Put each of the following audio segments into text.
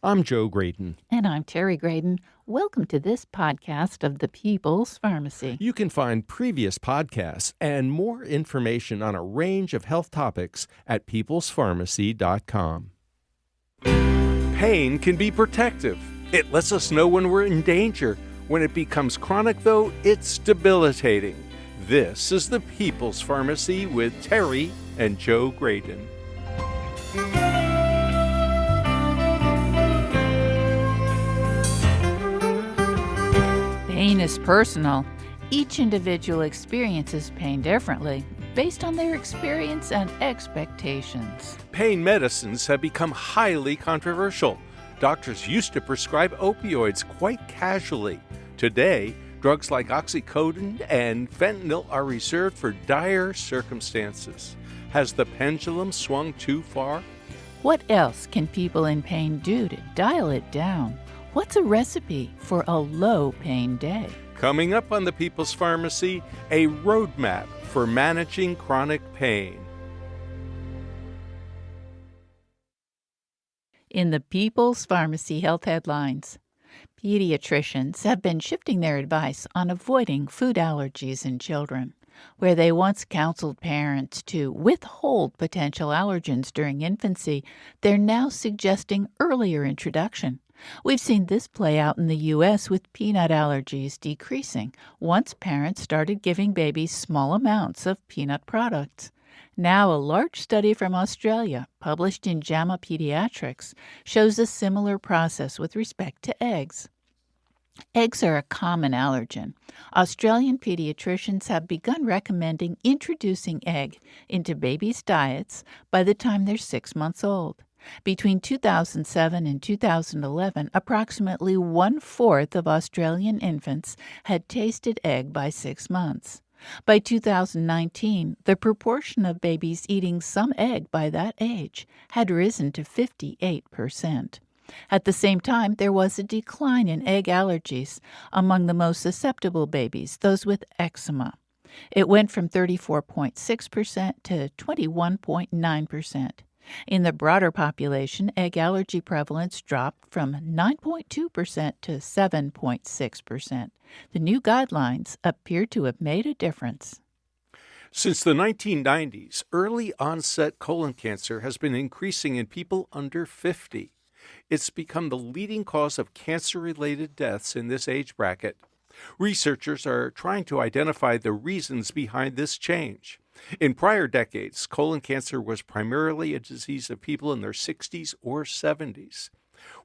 I'm Joe Graydon. And I'm Terry Graydon. Welcome to this podcast of the People's Pharmacy. You can find previous podcasts and more information on a range of health topics at peoplespharmacy.com. Pain can be protective. It lets us know when we're in danger. When it becomes chronic, though, it's debilitating. This is the People's Pharmacy with Terry and Joe Graydon. Pain is personal. Each individual experiences pain differently based on their experience and expectations. Pain medicines have become highly controversial. Doctors used to prescribe opioids quite casually. Today, drugs like oxycodone and fentanyl are reserved for dire circumstances. Has the pendulum swung too far? What else can people in pain do to dial it down? What's a recipe for a low pain day? Coming up on the People's Pharmacy, a roadmap for managing chronic pain. In the People's Pharmacy Health Headlines, pediatricians have been shifting their advice on avoiding food allergies in children. Where they once counseled parents to withhold potential allergens during infancy, they're now suggesting earlier introduction. We've seen this play out in the U.S. with peanut allergies decreasing once parents started giving babies small amounts of peanut products. Now, a large study from Australia, published in JAMA Pediatrics, shows a similar process with respect to eggs. Eggs are a common allergen. Australian pediatricians have begun recommending introducing egg into babies' diets by the time they're 6 months old. Between 2007 and 2011, approximately 1/4 of Australian infants had tasted egg by 6 months. By 2019, the proportion of babies eating some egg by that age had risen to 58%. At the same time, there was a decline in egg allergies among the most susceptible babies, those with eczema. It went from 34.6% to 21.9%. In the broader population, egg allergy prevalence dropped from 9.2% to 7.6%. The new guidelines appear to have made a difference. Since the 1990s, early onset colon cancer has been increasing in people under 50. It's become the leading cause of cancer-related deaths in this age bracket. Researchers are trying to identify the reasons behind this change. In prior decades, colon cancer was primarily a disease of people in their 60s or 70s.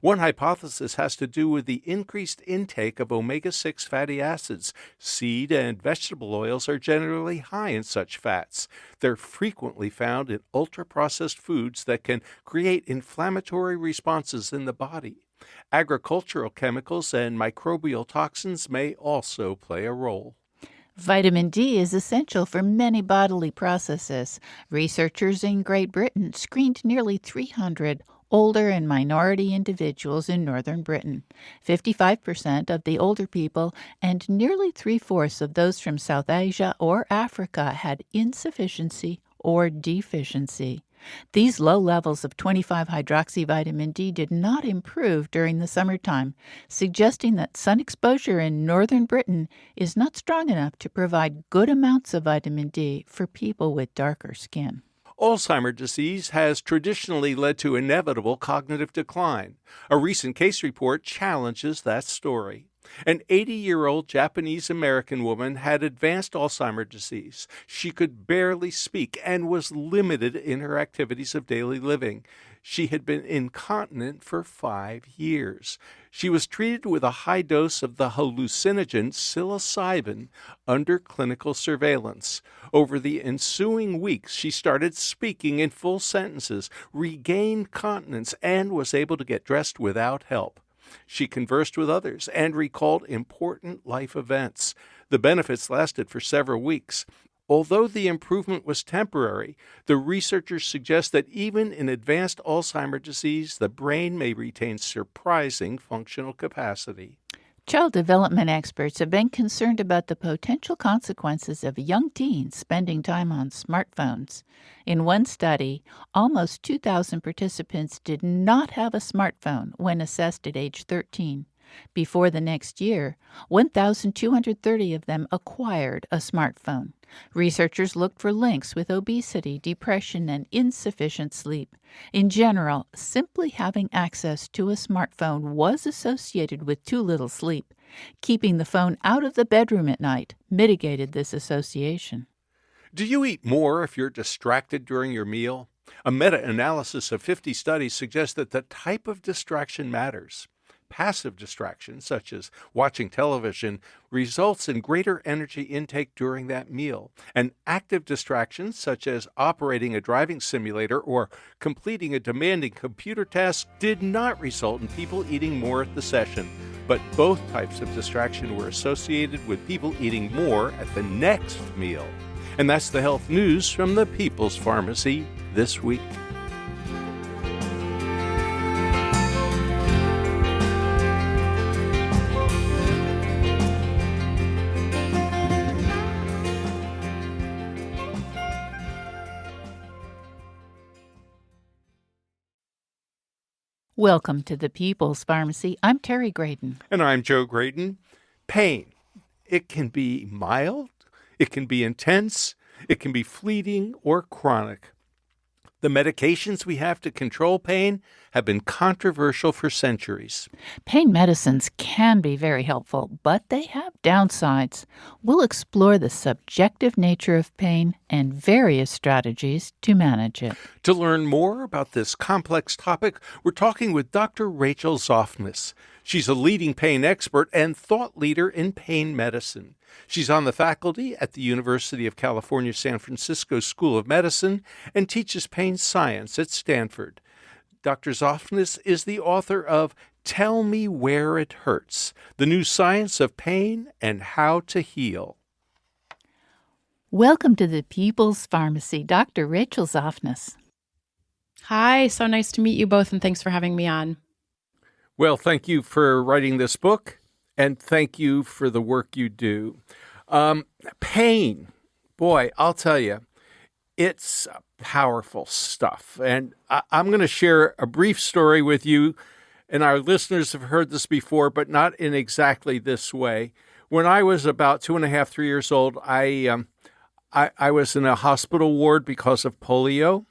One hypothesis has to do with the increased intake of omega-6 fatty acids. Seed and vegetable oils are generally high in such fats. They're frequently found in ultra-processed foods that can create inflammatory responses in the body. Agricultural chemicals and microbial toxins may also play a role. Vitamin D is essential for many bodily processes. Researchers in Great Britain screened nearly 300 older and minority individuals in northern Britain. 55% of the older people and nearly 3/4 of those from South Asia or Africa had insufficiency or deficiency. These low levels of 25-hydroxyvitamin D did not improve during the summertime, suggesting that sun exposure in northern Britain is not strong enough to provide good amounts of vitamin D for people with darker skin. Alzheimer's disease has traditionally led to inevitable cognitive decline. A recent case report challenges that story. An 80-year-old Japanese-American woman had advanced Alzheimer's disease. She could barely speak and was limited in her activities of daily living. She had been incontinent for 5 years. She was treated with a high dose of the hallucinogen psilocybin under clinical surveillance. Over the ensuing weeks, she started speaking in full sentences, regained continence, and was able to get dressed without help. She conversed with others and recalled important life events. The benefits lasted for several weeks. Although the improvement was temporary, the researchers suggest that even in advanced Alzheimer's disease, the brain may retain surprising functional capacity. Child development experts have been concerned about the potential consequences of young teens spending time on smartphones. In one study, almost 2,000 participants did not have a smartphone when assessed at age 13. Before the next year, 1,230 of them acquired a smartphone. Researchers looked for links with obesity, depression, and insufficient sleep. In general, simply having access to a smartphone was associated with too little sleep. Keeping the phone out of the bedroom at night mitigated this association. Do you eat more if you're distracted during your meal? A meta-analysis of 50 studies suggests that the type of distraction matters. Passive distraction, such as watching television, results in greater energy intake during that meal. And active distractions, such as operating a driving simulator or completing a demanding computer task, did not result in people eating more at the session. But both types of distraction were associated with people eating more at the next meal. And that's the health news from the People's Pharmacy this week. Welcome to the People's Pharmacy. I'm Terry Graydon. And I'm Joe Graydon. Pain. It can be mild, it can be intense, it can be fleeting or chronic. The medications we have to control pain have been controversial for centuries. Pain medicines can be very helpful, but they have downsides. We'll explore the subjective nature of pain and various strategies to manage it. To learn more about this complex topic, we're talking with Dr. Rachel Zoffness. She's a leading pain expert and thought leader in pain medicine. She's on the faculty at the University of California, San Francisco School of Medicine and teaches pain science at Stanford. Dr. Zoffness is the author of Tell Me Where It Hurts, The New Science of Pain and How to Heal. Welcome to the People's Pharmacy, Dr. Rachel Zoffness. Hi, so nice to meet you both, and thanks for having me on. Well, thank you for writing this book, and thank you for the work you do. Pain, boy, I'll tell you, it's powerful stuff. And I'm going to share a brief story with you, and our listeners have heard this before, but not in exactly this way. When I was about 2.5, 3 years old, I was in a hospital ward because of polio,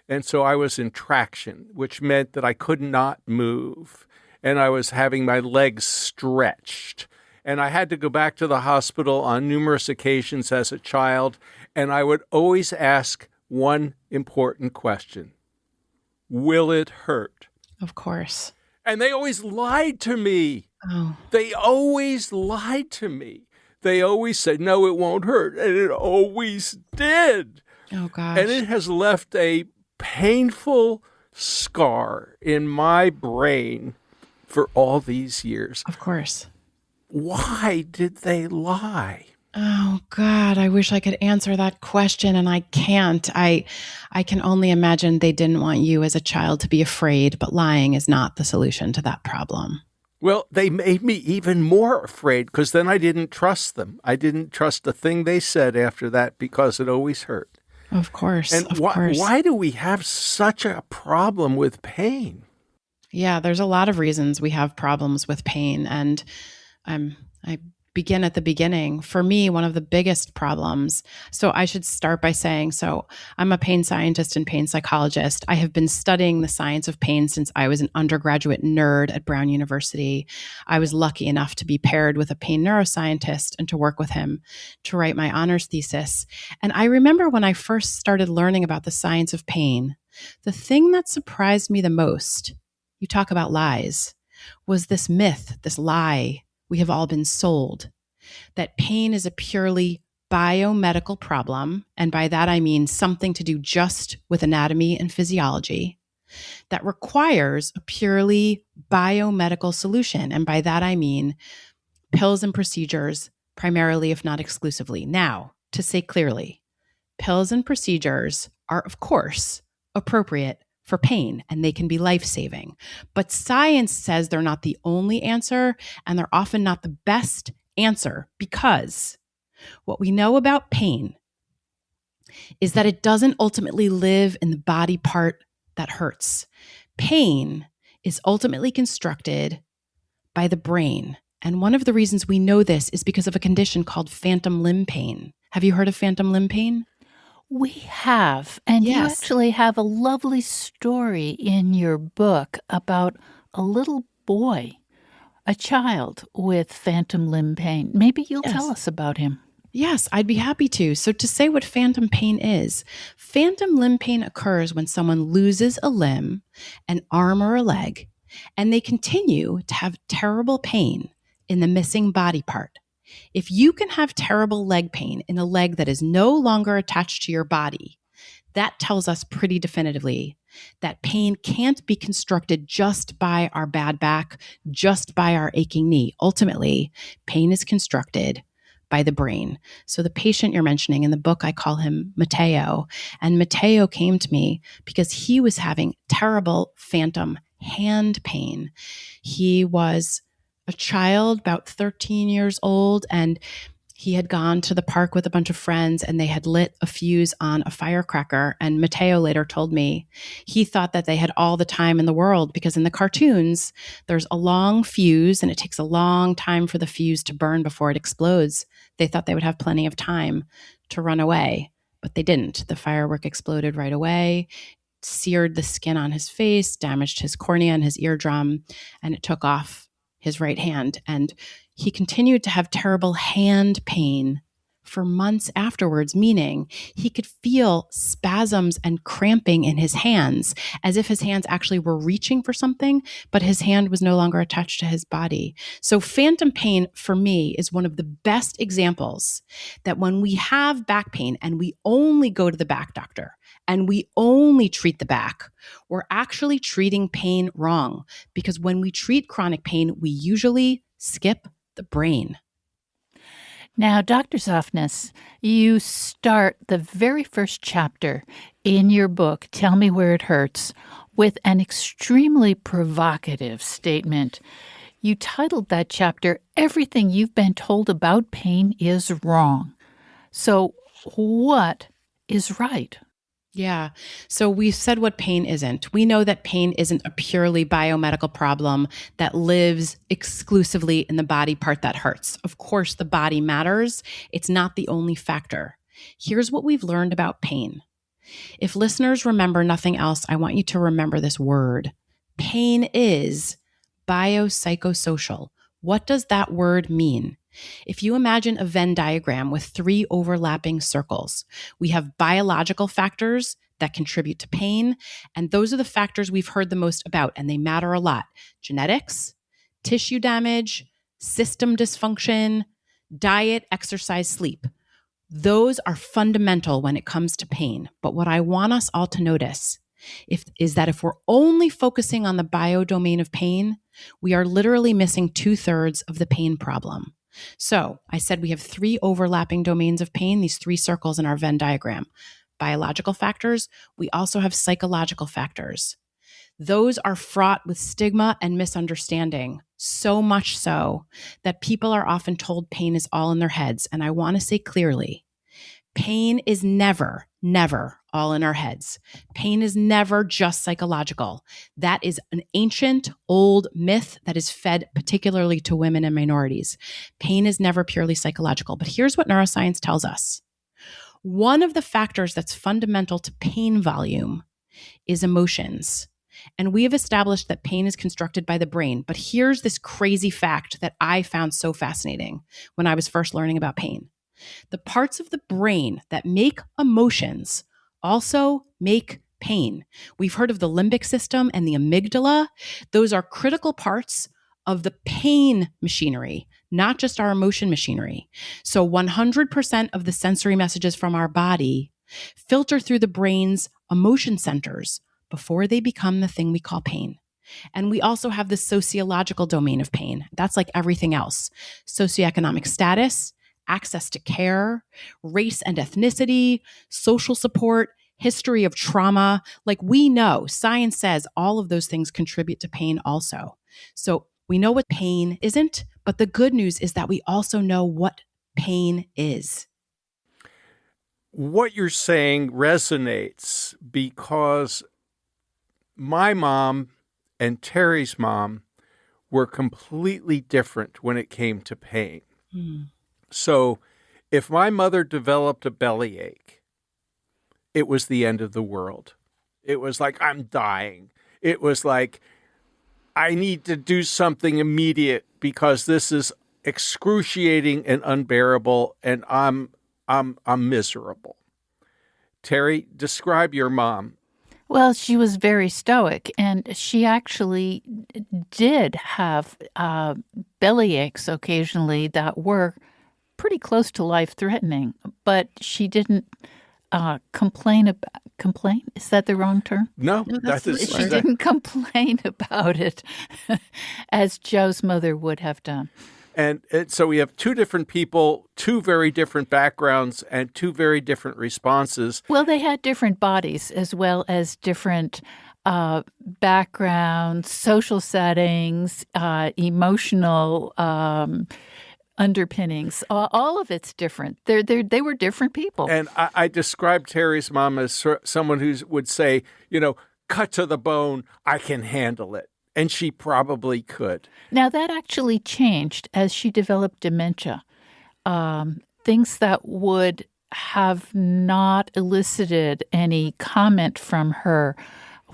and so I was in traction, which meant that I could not move. And I was having my legs stretched. And I had to go back to the hospital on numerous occasions as a child, and I would always ask one important question. Will it hurt? Of course. And they always lied to me. Oh. They always lied to me. They always said, no, it won't hurt. And it always did. Oh, gosh. And it has left a painful scar in my brain for all these years. Of course. Why did they lie? Oh, God, I wish I could answer that question, and I can't. I can only imagine they didn't want you as a child to be afraid, but lying is not the solution to that problem. Well, they made me even more afraid because then I didn't trust them. I didn't trust a thing they said after that because it always hurt. Of course. And why do we have such a problem with pain? Yeah, there's a lot of reasons we have problems with pain. And I begin at the beginning. For me, one of the biggest problems, so I should start by saying, so I'm a pain scientist and pain psychologist. I have been studying the science of pain since I was an undergraduate nerd at Brown University. I was lucky enough to be paired with a pain neuroscientist and to work with him to write my honors thesis. And I remember when I first started learning about the science of pain, the thing that surprised me the most, you talk about lies, was this myth, this lie we have all been sold, that pain is a purely biomedical problem, and by that I mean something to do just with anatomy and physiology, that requires a purely biomedical solution, and by that I mean pills and procedures, primarily if not exclusively. Now, to say clearly, pills and procedures are, of course, appropriate for pain, and they can be life-saving. But science says they're not the only answer, and they're often not the best answer, because what we know about pain is that it doesn't ultimately live in the body part that hurts. Pain is ultimately constructed by the brain. And one of the reasons we know this is because of a condition called phantom limb pain. Have you heard of phantom limb pain? We have. And you Yes. actually have a lovely story in your book about a little boy, a child with phantom limb pain. Maybe you'll Yes. tell us about him. Yes, I'd be happy to. So to say what phantom pain is, phantom limb pain occurs when someone loses a limb, an arm or a leg, and they continue to have terrible pain in the missing body part. If you can have terrible leg pain in a leg that is no longer attached to your body, that tells us pretty definitively that pain can't be constructed just by our bad back, just by our aching knee. Ultimately, pain is constructed by the brain. So the patient you're mentioning in the book, I call him Matteo. And Matteo came to me because he was having terrible phantom hand pain. He was a child, about 13 years old, and he had gone to the park with a bunch of friends and they had lit a fuse on a firecracker. And Matteo later told me he thought that they had all the time in the world, because in the cartoons, there's a long fuse and it takes a long time for the fuse to burn before it explodes. They thought they would have plenty of time to run away, but they didn't. The firework exploded right away, seared the skin on his face, damaged his cornea and his eardrum, and it took off his right hand. And he continued to have terrible hand pain for months afterwards, meaning he could feel spasms and cramping in his hands, as if his hands actually were reaching for something, but his hand was no longer attached to his body. So phantom pain for me is one of the best examples that when we have back pain and we only go to the back doctor and we only treat the back, we're actually treating pain wrong, because when we treat chronic pain, we usually skip the brain. Now, Dr. Softness, you start the very first chapter in your book, Tell Me Where It Hurts, with an extremely provocative statement. You titled that chapter, Everything You've Been Told About Pain is Wrong. So what is right? Yeah. So we've said what pain isn't. We know that pain isn't a purely biomedical problem that lives exclusively in the body part that hurts. Of course, the body matters. It's not the only factor. Here's what we've learned about pain. If listeners remember nothing else, I want you to remember this word. Pain is biopsychosocial. What does that word mean? If you imagine a Venn diagram with 3 overlapping circles, we have biological factors that contribute to pain, and those are the factors we've heard the most about, and they matter a lot. Genetics, tissue damage, system dysfunction, diet, exercise, sleep. Those are fundamental when it comes to pain. But what I want us all to notice is that if we're only focusing on the biodomain of pain, we are literally missing 2/3 of the pain problem. So I said we have 3 overlapping domains of pain, these 3 circles in our Venn diagram. Biological factors. We also have psychological factors. Those are fraught with stigma and misunderstanding, so much so that people are often told pain is all in their heads. And I want to say clearly, pain is never, never all in our heads. Pain is never just psychological. That is an ancient, old myth that is fed particularly to women and minorities. Pain is never purely psychological. But here's what neuroscience tells us. One of the factors that's fundamental to pain volume is emotions. And we have established that pain is constructed by the brain. But here's this crazy fact that I found so fascinating when I was first learning about pain. The parts of the brain that make emotions also make pain. We've heard of the limbic system and the amygdala. Those are critical parts of the pain machinery, not just our emotion machinery. So 100% of the sensory messages from our body filter through the brain's emotion centers before they become the thing we call pain. And we also have the sociological domain of pain. That's like everything else. Socioeconomic status, access to care, race and ethnicity, social support, history of trauma. Like we know, science says all of those things contribute to pain also. So we know what pain isn't, but the good news is that we also know what pain is. What you're saying resonates because my mom and Terry's mom were completely different when it came to pain. So if my mother developed a bellyache, it was the end of the world. It was like, I'm dying. It was like, I need to do something immediate because this is excruciating and unbearable, and I'm miserable. Terry, describe your mom. Well, she was very stoic, and she actually did have belly aches occasionally that were pretty close to life-threatening, but she didn't complain. Is that the wrong term? No, She didn't complain about it as Joe's mother would have done. And so we have two different people, two very different backgrounds, and two very different responses. Well, they had different bodies as well as different backgrounds, social settings, emotional underpinnings. All of it's different. They were different people. And I described Terry's mom as someone who would say, cut to the bone, I can handle it. And she probably could. Now, that actually changed as she developed dementia. Things that would have not elicited any comment from her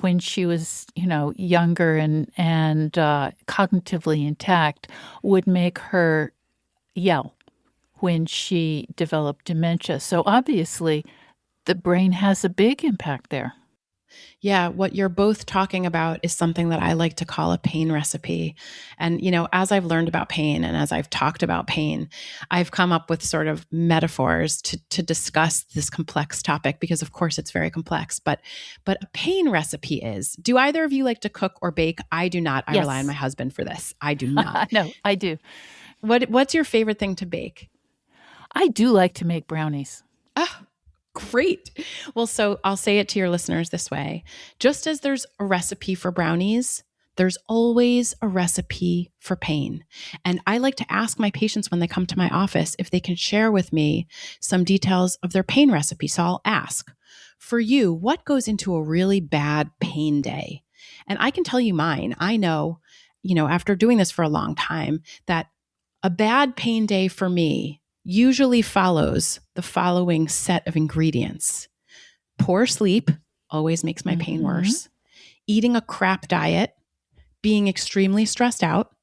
when she was, younger and cognitively intact would make her yell when she developed dementia. So obviously, the brain has a big impact there. Yeah, what you're both talking about is something that I like to call a pain recipe. And, as I've learned about pain and as I've talked about pain, I've come up with sort of metaphors to discuss this complex topic because, of course, it's very complex. But a pain recipe is, do either of you like to cook or bake? I do not. I Yes. rely on my husband for this. I do not. No, I do. What's your favorite thing to bake? I do like to make brownies. Oh, great. Well, so I'll say it to your listeners this way. Just as there's a recipe for brownies, there's always a recipe for pain. And I like to ask my patients when they come to my office if they can share with me some details of their pain recipe. So I'll ask, for you, what goes into a really bad pain day? And I can tell you mine. I know, after doing this for a long time, that a bad pain day for me usually follows the following set of ingredients. Poor sleep always makes my pain worse. Eating a crap diet, being extremely stressed out,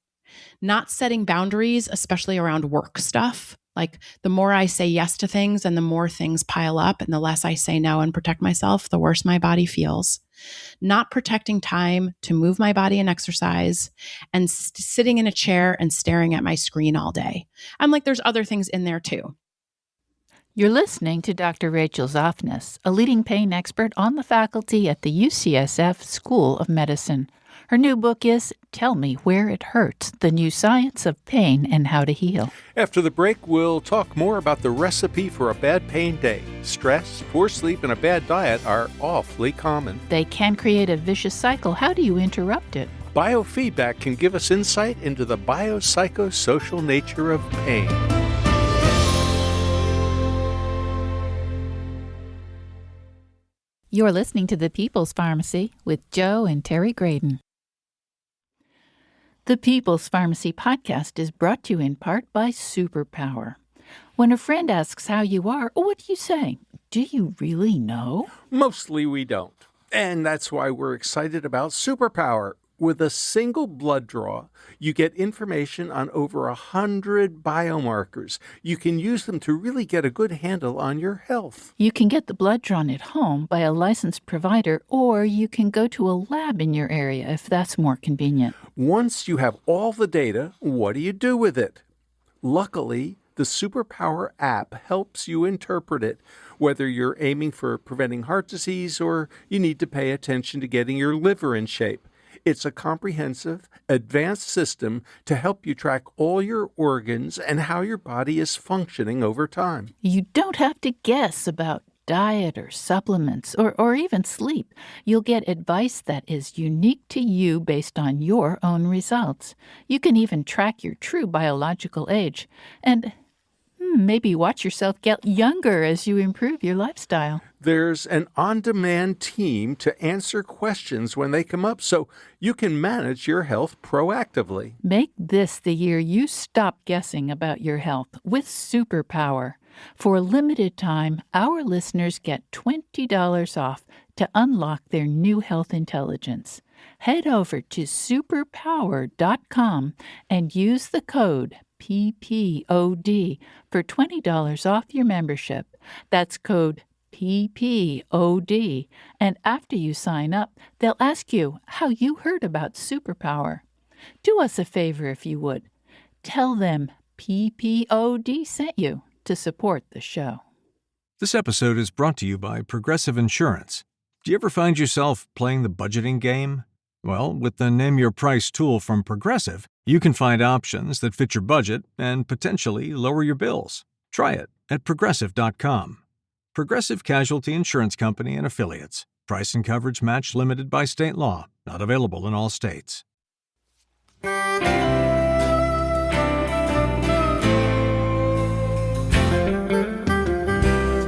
not setting boundaries, especially around work stuff. Like the more I say yes to things and the more things pile up and the less I say no and protect myself, the worse my body feels. Not protecting time to move my body and exercise, and sitting in a chair and staring at my screen all day. I'm like, there's other things in there too. You're listening to Dr. Rachel Zofness, a leading pain expert on the faculty at the UCSF School of Medicine. Her new book is Tell Me Where It Hurts, The New Science of Pain and How to Heal. After the break, we'll talk more about the recipe for a bad pain day. Stress, poor sleep, and a bad diet are awfully common. They can create a vicious cycle. How do you interrupt it? Biofeedback can give us insight into the biopsychosocial nature of pain. You're listening to The People's Pharmacy with Joe and Terry Graydon. The People's Pharmacy podcast is brought to you in part by Superpower. When a friend asks how you are, what do you say? Do you really know? Mostly we don't. And that's why we're excited about Superpower. With a single blood draw, you get information on over 100 biomarkers. You can use them to really get a good handle on your health. You can get the blood drawn at home by a licensed provider, or you can go to a lab in your area if that's more convenient. Once you have all the data, what do you do with it? Luckily, the Superpower app helps you interpret it, whether you're aiming for preventing heart disease or you need to pay attention to getting your liver in shape. It's a comprehensive, advanced system to help you track all your organs and how your body is functioning over time. You don't have to guess about diet or supplements or even sleep, you'll get advice that is unique to you based on your own results. You can even track your true biological age and maybe watch yourself get younger as you improve your lifestyle. There's an on-demand team to answer questions when they come up so you can manage your health proactively. Make this the year you stop guessing about your health with Superpower. For a limited time, our listeners get $20 off to unlock their new health intelligence. Head over to superpower.com and use the code PPOD for $20 off your membership. That's code PPOD. And after you sign up, they'll ask you how you heard about Superpower. Do us a favor if you would. Tell them PPOD sent you to support the show. This episode is brought to you by Progressive Insurance. Do you ever find yourself playing the budgeting game? Well, with the Name Your Price tool from Progressive, you can find options that fit your budget and potentially lower your bills. Try it at Progressive.com. Progressive Casualty Insurance Company and Affiliates. Price and coverage match limited by state law. Not available in all states.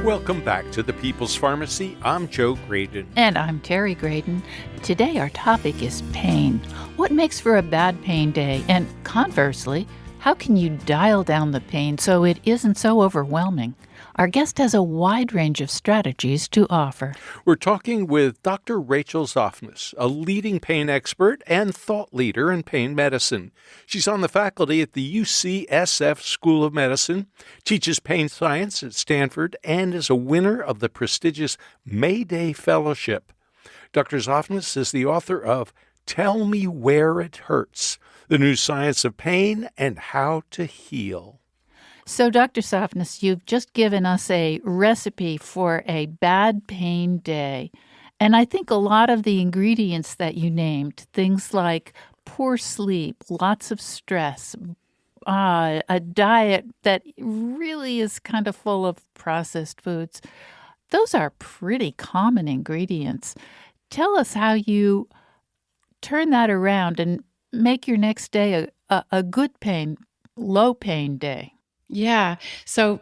Welcome back to the People's Pharmacy. I'm Joe Graydon. And I'm Terry Graydon. Today our topic is pain. What makes for a bad pain day? And conversely, how can you dial down the pain so it isn't so overwhelming? Our guest has a wide range of strategies to offer. We're talking with Dr. Rachel Zoffness, a leading pain expert and thought leader in pain medicine. She's on the faculty at the UCSF School of Medicine, teaches pain science at Stanford, and is a winner of the prestigious May Day Fellowship. Dr. Zoffness is the author of Tell Me Where It Hurts, The New Science of Pain and How to Heal. So, Dr. Zoffness, you've just given us a recipe for a bad pain day. And I think a lot of the ingredients that you named, things like poor sleep, lots of stress, a diet that really is kind of full of processed foods, those are pretty common ingredients. Tell us how you turn that around and make your next day a good pain, low pain day. Yeah. So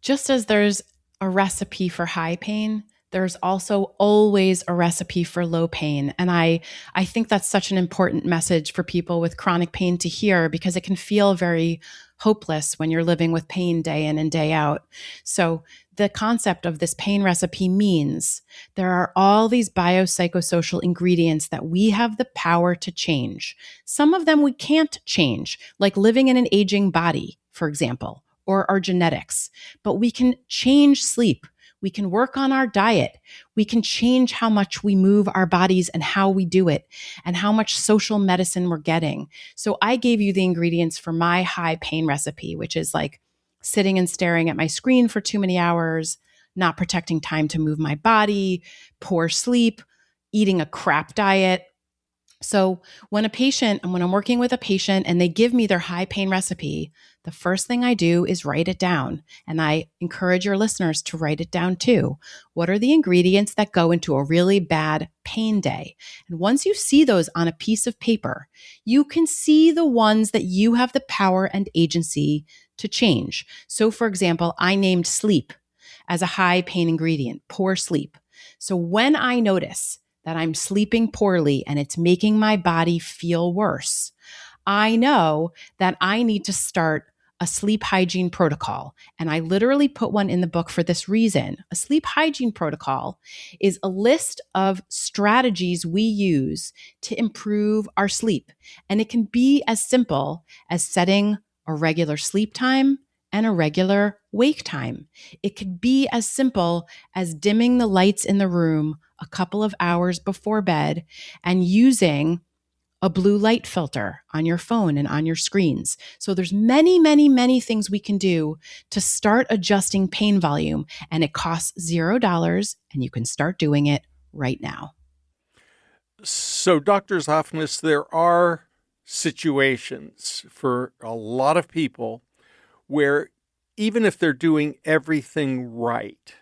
just as there's a recipe for high pain, there's also always a recipe for low pain. And I think that's such an important message for people with chronic pain to hear, because it can feel very hopeless when you're living with pain day in and day out. So the concept of this pain recipe means there are all these biopsychosocial ingredients that we have the power to change. Some of them we can't change, like living in an aging body, for example, or our genetics. But we can change sleep. We can work on our diet. We can change how much we move our bodies and how we do it and how much social medicine we're getting. So I gave you the ingredients for my high pain recipe, which is like sitting and staring at my screen for too many hours, not protecting time to move my body, poor sleep, eating a crap diet. So when I'm working with a patient and they give me their high pain recipe, the first thing I do is write it down. And I encourage your listeners to write it down too. What are the ingredients that go into a really bad pain day? And once you see those on a piece of paper, you can see the ones that you have the power and agency to change. So for example, I named sleep as a high pain ingredient, poor sleep. So when I notice that I'm sleeping poorly and it's making my body feel worse, I know that I need to start a sleep hygiene protocol. And I literally put one in the book for this reason. A sleep hygiene protocol is a list of strategies we use to improve our sleep. And it can be as simple as setting a regular sleep time and a regular wake time. It could be as simple as dimming the lights in the room a couple of hours before bed and using a blue light filter on your phone and on your screens. So there's many, many, many things we can do to start adjusting pain volume, and it costs $0 and you can start doing it right now. So, Dr. Zoffness, there are situations for a lot of people where even if they're doing everything right,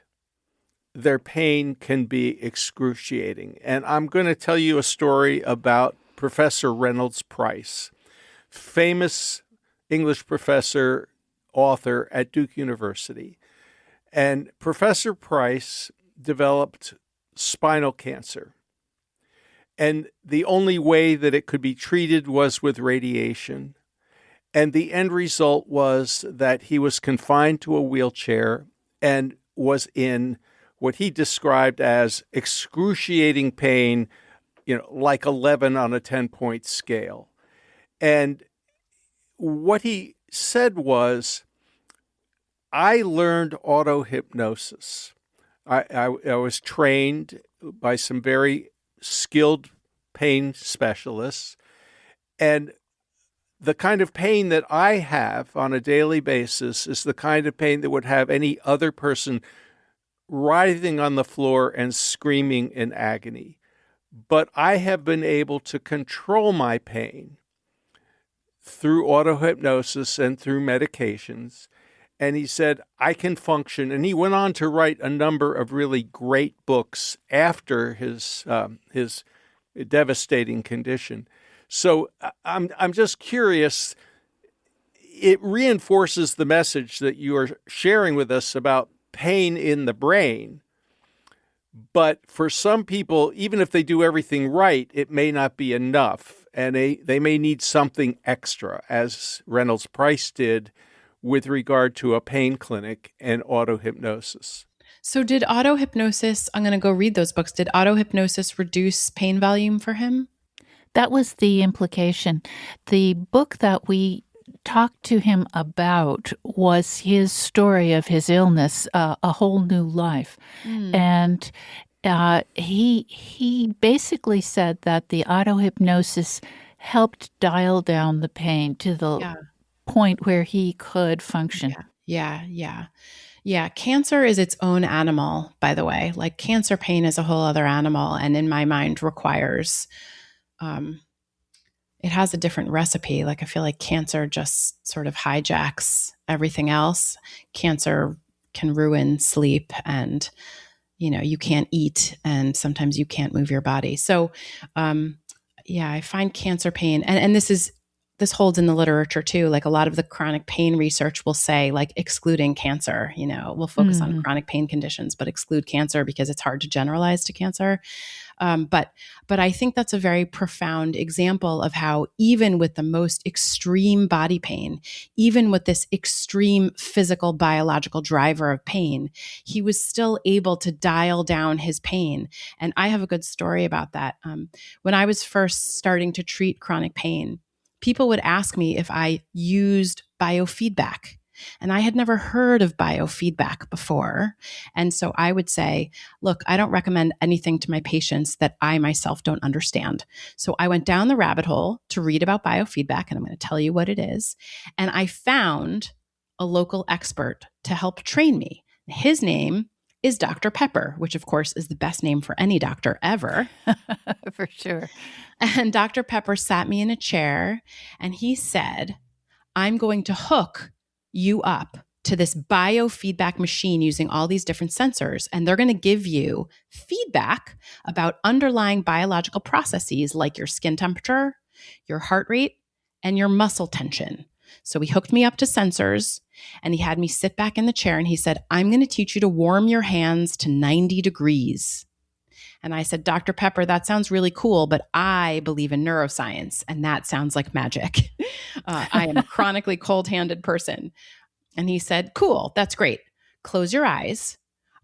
their pain can be excruciating. And I'm going to tell you a story about Professor Reynolds Price, famous English professor, author at Duke University. And Professor Price developed spinal cancer. And the only way that it could be treated was with radiation. And the end result was that he was confined to a wheelchair and was in what he described as excruciating pain, like 11 on a 10-point scale. And what he said was, I learned auto-hypnosis. I was trained by some very skilled pain specialists, and the kind of pain that I have on a daily basis is the kind of pain that would have any other person writhing on the floor and screaming in agony. But I have been able to control my pain through auto-hypnosis and through medications. And he said, I can function. And he went on to write a number of really great books after his devastating condition. So I'm just curious, it reinforces the message that you are sharing with us about pain in the brain. But for some people, even if they do everything right, it may not be enough. And they may need something extra, as Reynolds Price did with regard to a pain clinic and auto-hypnosis. So did auto-hypnosis, I'm going to go read those books, did auto-hypnosis reduce pain volume for him? That was the implication. The book that we talked to him about was his story of his illness, A Whole New Life. And he basically said that the auto-hypnosis helped dial down the pain to the point where he could function. Yeah. Cancer is its own animal, by the way. Like cancer pain is a whole other animal, and in my mind requires, it has a different recipe. Like I feel like cancer just sort of hijacks everything else. Cancer can ruin sleep, and you can't eat, and sometimes you can't move your body. So, I find cancer pain, and this holds in the literature too. Like a lot of the chronic pain research will say, like excluding cancer, we'll focus on chronic pain conditions, but exclude cancer because it's hard to generalize to cancer. But I think that's a very profound example of how even with the most extreme body pain, even with this extreme physical biological driver of pain, he was still able to dial down his pain. And I have a good story about that. When I was first starting to treat chronic pain, people would ask me if I used biofeedback. And I had never heard of biofeedback before. And so I would say, look, I don't recommend anything to my patients that I myself don't understand. So I went down the rabbit hole to read about biofeedback, and I'm going to tell you what it is. And I found a local expert to help train me. His name is Dr. Pepper, which of course is the best name for any doctor ever. For sure. And Dr. Pepper sat me in a chair and he said, I'm going to hook you up to this biofeedback machine using all these different sensors, and they're going to give you feedback about underlying biological processes like your skin temperature, your heart rate, and your muscle tension. So he hooked me up to sensors, and he had me sit back in the chair, and he said, I'm going to teach you to warm your hands to 90 degrees. And I said, Dr. Pepper, that sounds really cool, but I believe in neuroscience, and that sounds like magic. I am a chronically cold-handed person. And he said, cool, that's great. Close your eyes.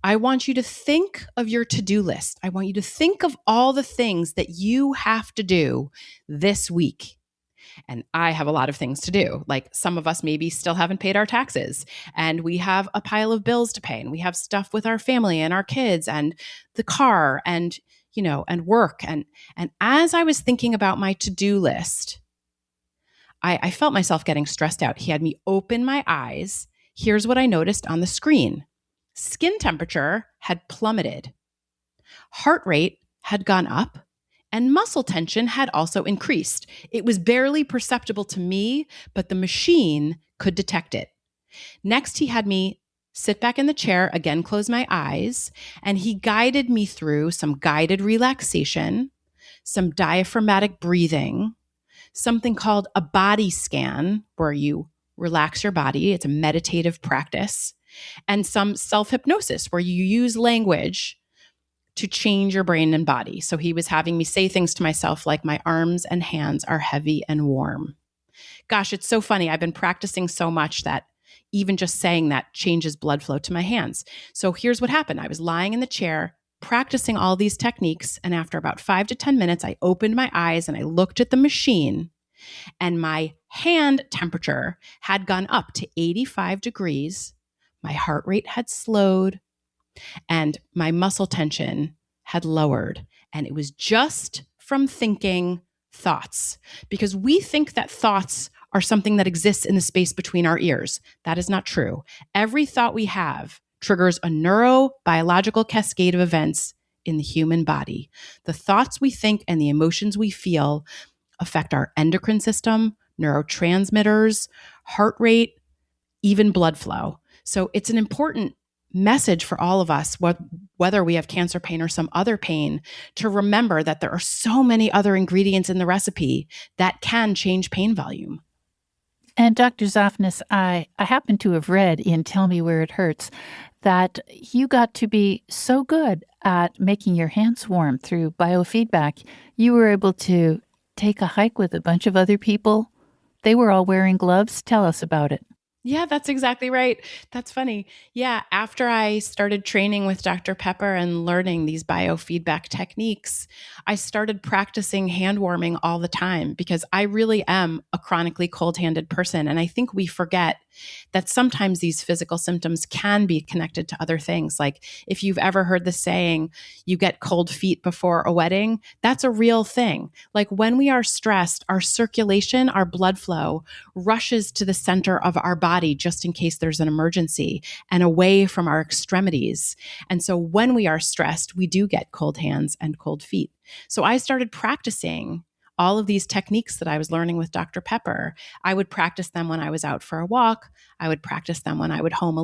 I want you to think of your to-do list. I want you to think of all the things that you have to do this week. And I have a lot of things to do. Like some of us maybe still haven't paid our taxes, and we have a pile of bills to pay, and we have stuff with our family and our kids and the car and, and work. And as I was thinking about my to-do list, I felt myself getting stressed out. He had me open my eyes. Here's what I noticed on the screen. Skin temperature had plummeted. Heart rate had gone up. And muscle tension had also increased. It was barely perceptible to me, but the machine could detect it. Next, he had me sit back in the chair, again, close my eyes, and he guided me through some guided relaxation, some diaphragmatic breathing, something called a body scan, where you relax your body. It's a meditative practice, and some self-hypnosis, where you use language to change your brain and body. So he was having me say things to myself like, my arms and hands are heavy and warm. Gosh, it's so funny. I've been practicing so much that even just saying that changes blood flow to my hands. So here's what happened. I was lying in the chair, practicing all these techniques. And after about 5 to 10 minutes, I opened my eyes and I looked at the machine, and my hand temperature had gone up to 85 degrees. My heart rate had slowed and my muscle tension had lowered. And it was just from thinking thoughts, because we think that thoughts are something that exists in the space between our ears. That is not true. Every thought we have triggers a neurobiological cascade of events in the human body. The thoughts we think and the emotions we feel affect our endocrine system, neurotransmitters, heart rate, even blood flow. So it's an important message for all of us, whether we have cancer pain or some other pain, to remember that there are so many other ingredients in the recipe that can change pain volume. And Dr. Zofnas, I happen to have read in Tell Me Where It Hurts that you got to be so good at making your hands warm through biofeedback, you were able to take a hike with a bunch of other people. They were all wearing gloves. Tell us about it. Yeah, that's exactly right. That's funny. Yeah, after I started training with Dr. Pepper and learning these biofeedback techniques, I started practicing hand warming all the time, because I really am a chronically cold-handed person. And I think we forget that sometimes these physical symptoms can be connected to other things. Like if you've ever heard the saying, you get cold feet before a wedding, that's a real thing. Like when we are stressed, our circulation, our blood flow rushes to the center of our body just in case there's an emergency, and away from our extremities. And so when we are stressed, we do get cold hands and cold feet. So I started practicing all of these techniques that I was learning with Dr. Pepper. I would practice them when I was out for a walk. I would practice them when I was home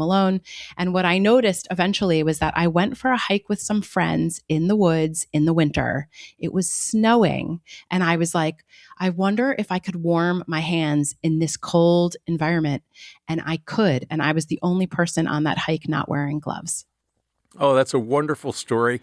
alone. And what I noticed eventually was that I went for a hike with some friends in the woods in the winter. It was snowing. And I was like, I wonder if I could warm my hands in this cold environment. And I could. And I was the only person on that hike not wearing gloves. Oh, that's a wonderful story.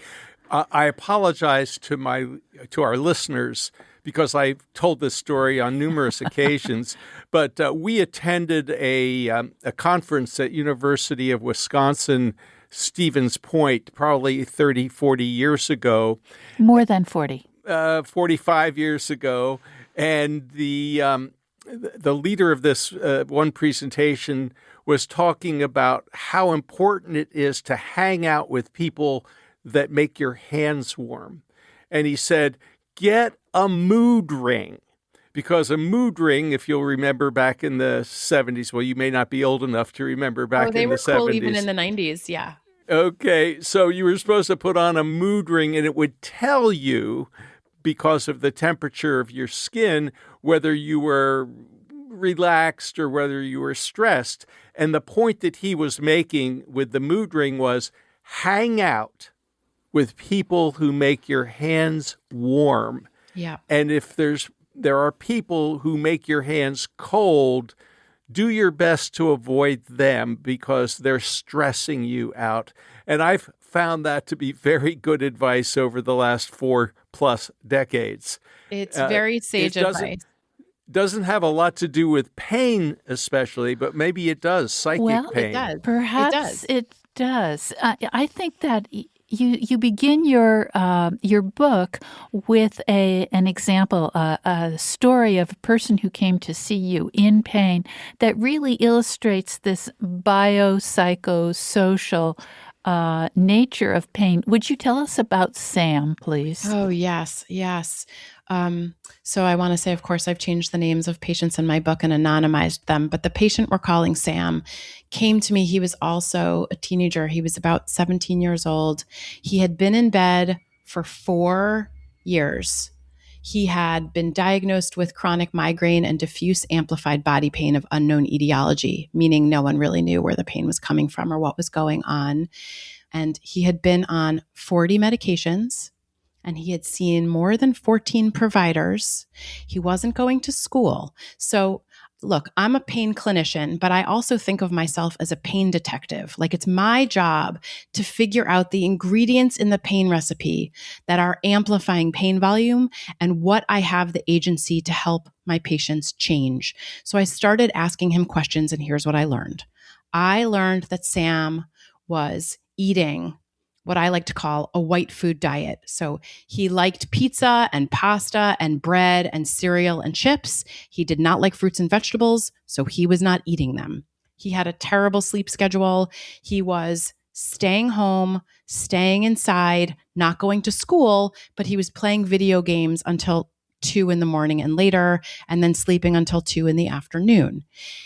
I apologize to our listeners because I've told this story on numerous occasions, but we attended a conference at University of Wisconsin, Stevens Point, probably 30, 40 years ago. More than 40. 45 years ago. And the leader of this one presentation was talking about how important it is to hang out with people that make your hands warm. And he said, get a mood ring, because a mood ring, if you'll remember back in the 70s, well, you may not be old enough to remember back in the 70s. They were cool even in the 90s, yeah. Okay, so you were supposed to put on a mood ring, and it would tell you, because of the temperature of your skin, whether you were relaxed or whether you were stressed. And the point that he was making with the mood ring was, hang out with people who make your hands warm. Yeah. And if there are people who make your hands cold, do your best to avoid them because they're stressing you out. And I've found that to be very good advice over the last 4+ decades. It's very sage advice. Doesn't have a lot to do with pain, especially, but maybe it does. Psychic pain. It does. Perhaps it does. I think that you begin your book with an example, a story of a person who came to see you in pain that really illustrates this biopsychosocial nature of pain. Would you tell us about Sam, please? Oh, yes. So I want to say, of course, I've changed the names of patients in my book and anonymized them. But the patient we're calling Sam came to me. He was also a teenager. He was about 17 years old. He had been in bed for 4 years. He had been diagnosed with chronic migraine and diffuse amplified body pain of unknown etiology, meaning no one really knew where the pain was coming from or what was going on. And he had been on 40 medications, and he had seen more than 14 providers. He wasn't going to school. So look, I'm a pain clinician, but I also think of myself as a pain detective. Like, it's my job to figure out the ingredients in the pain recipe that are amplifying pain volume and what I have the agency to help my patients change. So I started asking him questions, and here's what I learned. I learned that Sam was eating what I like to call a white food diet. So he liked pizza and pasta and bread and cereal and chips. He did not like fruits and vegetables, so he was not eating them. He had a terrible sleep schedule. He was staying home, staying inside, not going to school, but he was playing video games until 2 a.m. and later, and then sleeping until 2 p.m.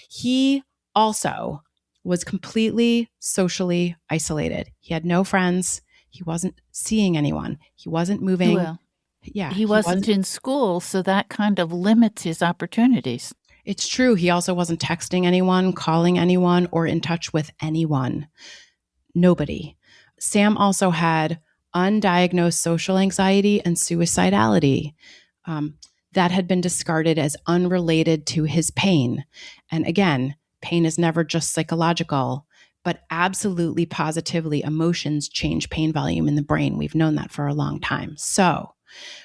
He also was completely socially isolated. He had no friends. He wasn't seeing anyone. He wasn't moving. Well, he wasn't in school, so that kind of limits his opportunities. It's true. He also wasn't texting anyone, calling anyone, or in touch with anyone. Nobody. Sam also had undiagnosed social anxiety and suicidality that had been discarded as unrelated to his pain. And again, pain is never just psychological, but absolutely positively emotions change pain volume in the brain. We've known that for a long time. So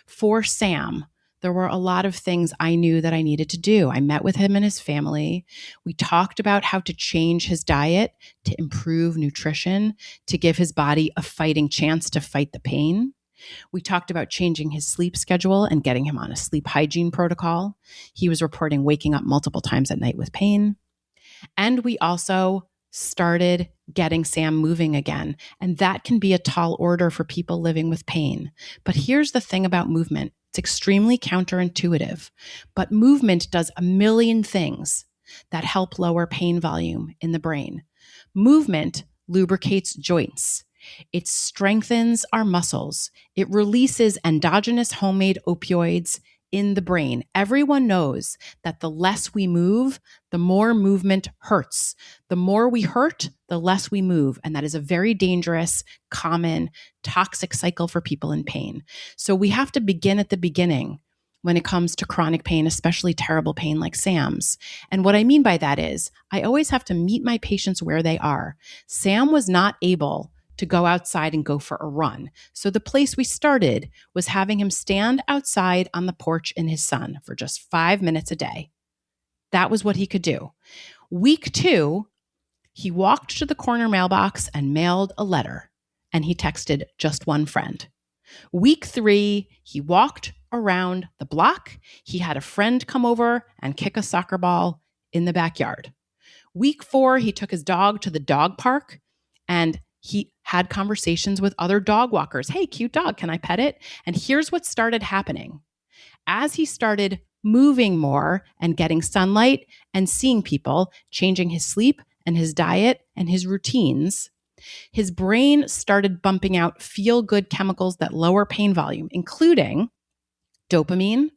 for Sam, there were a lot of things I knew that I needed to do. I met with him and his family. We talked about how to change his diet to improve nutrition, to give his body a fighting chance to fight the pain. We talked about changing his sleep schedule and getting him on a sleep hygiene protocol. He was reporting waking up multiple times at night with pain. And we also started getting Sam moving again. And that can be a tall order for people living with pain. But here's the thing about movement. It's extremely counterintuitive, but movement does a million things that help lower pain volume in the brain. Movement lubricates joints. It strengthens our muscles. It releases endogenous homemade opioids in the brain. Everyone knows that the less we move, the more movement hurts. The more we hurt, the less we move. And that is a very dangerous, common, toxic cycle for people in pain. So we have to begin at the beginning when it comes to chronic pain, especially terrible pain like Sam's. And what I mean by that is I always have to meet my patients where they are. Sam was not able to go outside and go for a run. So the place we started was having him stand outside on the porch in his sun for just 5 minutes a day. That was what he could do. Week 2, he walked to the corner mailbox and mailed a letter, and he texted just one friend. Week 3, he walked around the block. He had a friend come over and kick a soccer ball in the backyard. Week 4, he took his dog to the dog park, and he had conversations with other dog walkers. Hey, cute dog, can I pet it? And here's what started happening. As he started moving more and getting sunlight and seeing people, changing his sleep and his diet and his routines, his brain started bumping out feel-good chemicals that lower pain volume, including dopamine,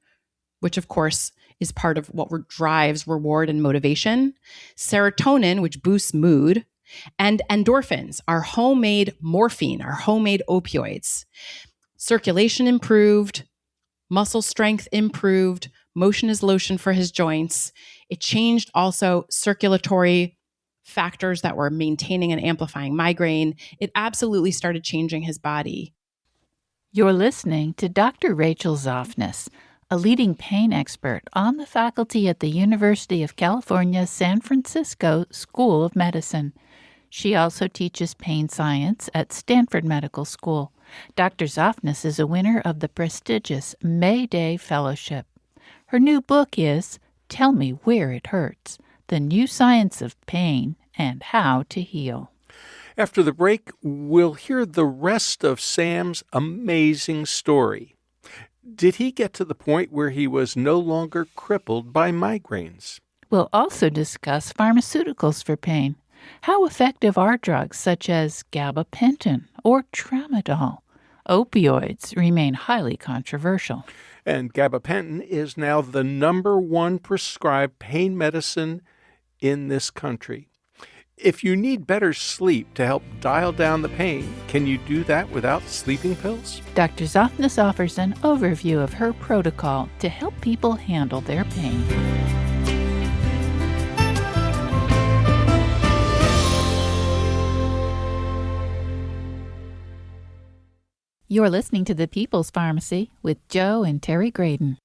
which of course is part of what drives reward and motivation, serotonin, which boosts mood, and endorphins, our homemade morphine, our homemade opioids. Circulation improved, muscle strength improved, motion is lotion for his joints. It changed also circulatory factors that were maintaining and amplifying migraine. It absolutely started changing his body. You're listening to Dr. Rachel Zoffness, a leading pain expert on the faculty at the University of California, San Francisco School of Medicine. She also teaches pain science at Stanford Medical School. Dr. Zoffness is a winner of the prestigious May Day Fellowship. Her new book is Tell Me Where It Hurts, The New Science of Pain and How to Heal. After the break, we'll hear the rest of Sam's amazing story. Did he get to the point where he was no longer crippled by migraines? We'll also discuss pharmaceuticals for pain. How effective are drugs such as gabapentin or tramadol? Opioids remain highly controversial. And gabapentin is now the number one prescribed pain medicine in this country. If you need better sleep to help dial down the pain, can you do that without sleeping pills? Dr. Zofnas offers an overview of her protocol to help people handle their pain. You're listening to The People's Pharmacy with Joe and Terry Graydon.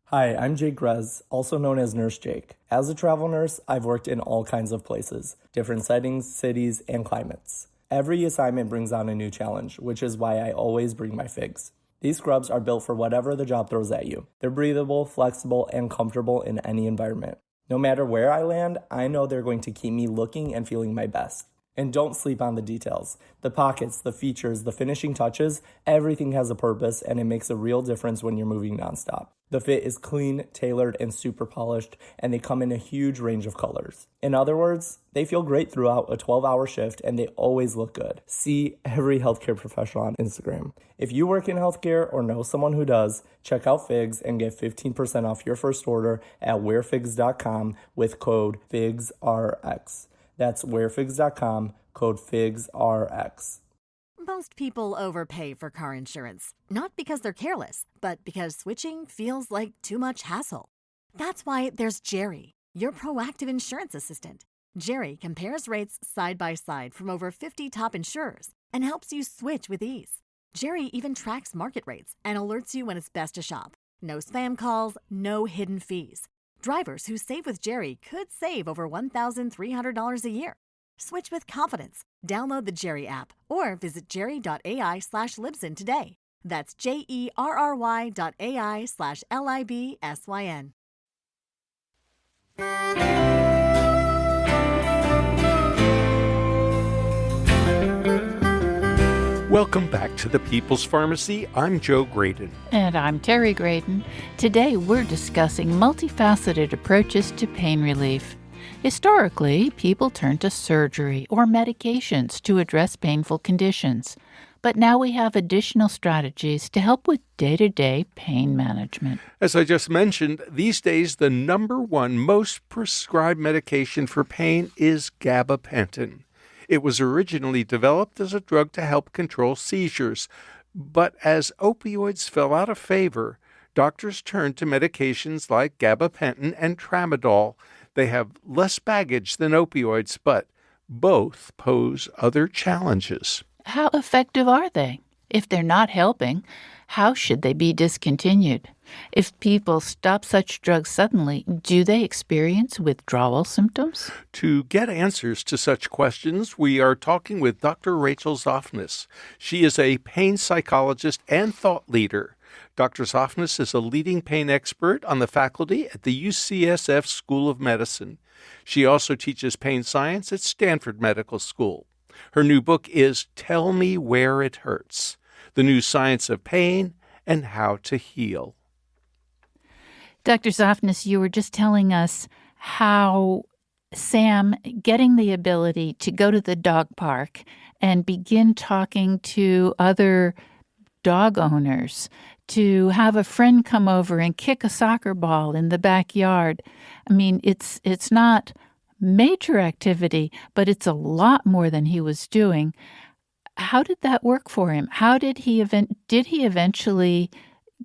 Hi, I'm Jake Grez, also known as Nurse Jake. As a travel nurse, I've worked in all kinds of places, different settings, cities, and climates. Every assignment brings on a new challenge, which is why I always bring my figs. These scrubs are built for whatever the job throws at you. They're breathable, flexible, and comfortable in any environment. No matter where I land, I know they're going to keep me looking and feeling my best. And don't sleep on the details. The pockets, the features, the finishing touches, everything has a purpose, and it makes a real difference when you're moving nonstop. The fit is clean, tailored, and super polished, and they come in a huge range of colors. In other words, they feel great throughout a 12-hour shift, and they always look good. See every healthcare professional on Instagram. If you work in healthcare or know someone who does, check out Figs and get 15% off your first order at wearfigs.com with code FIGSRX. That's wearfigs.com, code FIGSRX. Most people overpay for car insurance, not because they're careless, but because switching feels like too much hassle. That's why there's Jerry, your proactive insurance assistant. Jerry compares rates side by side from over 50 top insurers and helps you switch with ease. Jerry even tracks market rates and alerts you when it's best to shop. No spam calls, no hidden fees. Drivers who save with Jerry could save over $1,300 a year. Switch with confidence. Download the Jerry app or visit jerry.ai/Libsyn today. That's JERRY.ai/LIBSYN. Welcome back to the People's Pharmacy. I'm Joe Graydon. And I'm Terry Graydon. Today we're discussing multifaceted approaches to pain relief. Historically, people turned to surgery or medications to address painful conditions. But now we have additional strategies to help with day-to-day pain management. As I just mentioned, these days the number one most prescribed medication for pain is gabapentin. It was originally developed as a drug to help control seizures, but as opioids fell out of favor, doctors turned to medications like gabapentin and tramadol. They have less baggage than opioids, but both pose other challenges. How effective are they? If they're not helping, how should they be discontinued? If people stop such drugs suddenly, do they experience withdrawal symptoms? To get answers to such questions, we are talking with Dr. Rachel Zofnas. She is a pain psychologist and thought leader. Dr. Zofnas is a leading pain expert on the faculty at the UCSF School of Medicine. She also teaches pain science at Stanford Medical School. Her new book is Tell Me Where It Hurts: The New Science of Pain and How to Heal. Dr. Zofnas, you were just telling us how Sam getting the ability to go to the dog park and begin talking to other dog owners, to have a friend come over and kick a soccer ball in the backyard. I mean, it's not major activity, but it's a lot more than he was doing. How did that work for him? How did he eventually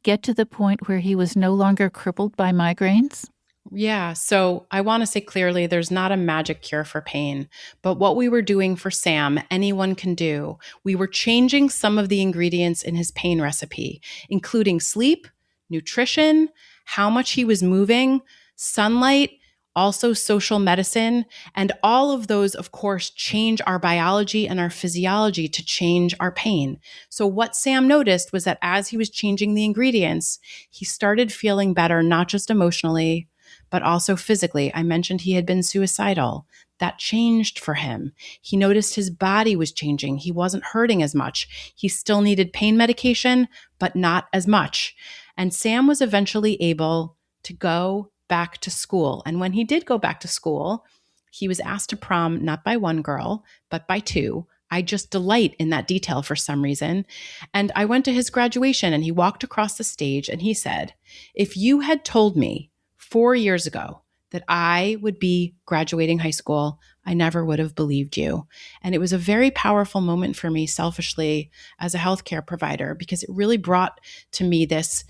get to the point where he was no longer crippled by migraines? Yeah, so I want to say clearly there's not a magic cure for pain, but what we were doing for Sam, anyone can do. We were changing some of the ingredients in his pain recipe, including sleep, nutrition, how much he was moving, sunlight, also social medicine, and all of those, of course, change our biology and our physiology to change our pain. So what Sam noticed was that as he was changing the ingredients, he started feeling better, not just emotionally, but also physically. I mentioned he had been suicidal. That changed for him. He noticed his body was changing. He wasn't hurting as much. He still needed pain medication, but not as much. And Sam was eventually able to go back to school. And when he did go back to school, he was asked to prom not by one girl, but by two, I just delight in that detail for some reason. And I went to his graduation and he walked across the stage and he said, if you had told me 4 years ago that I would be graduating high school, I never would have believed you. And it was a very powerful moment for me selfishly as a healthcare provider, because it really brought to me this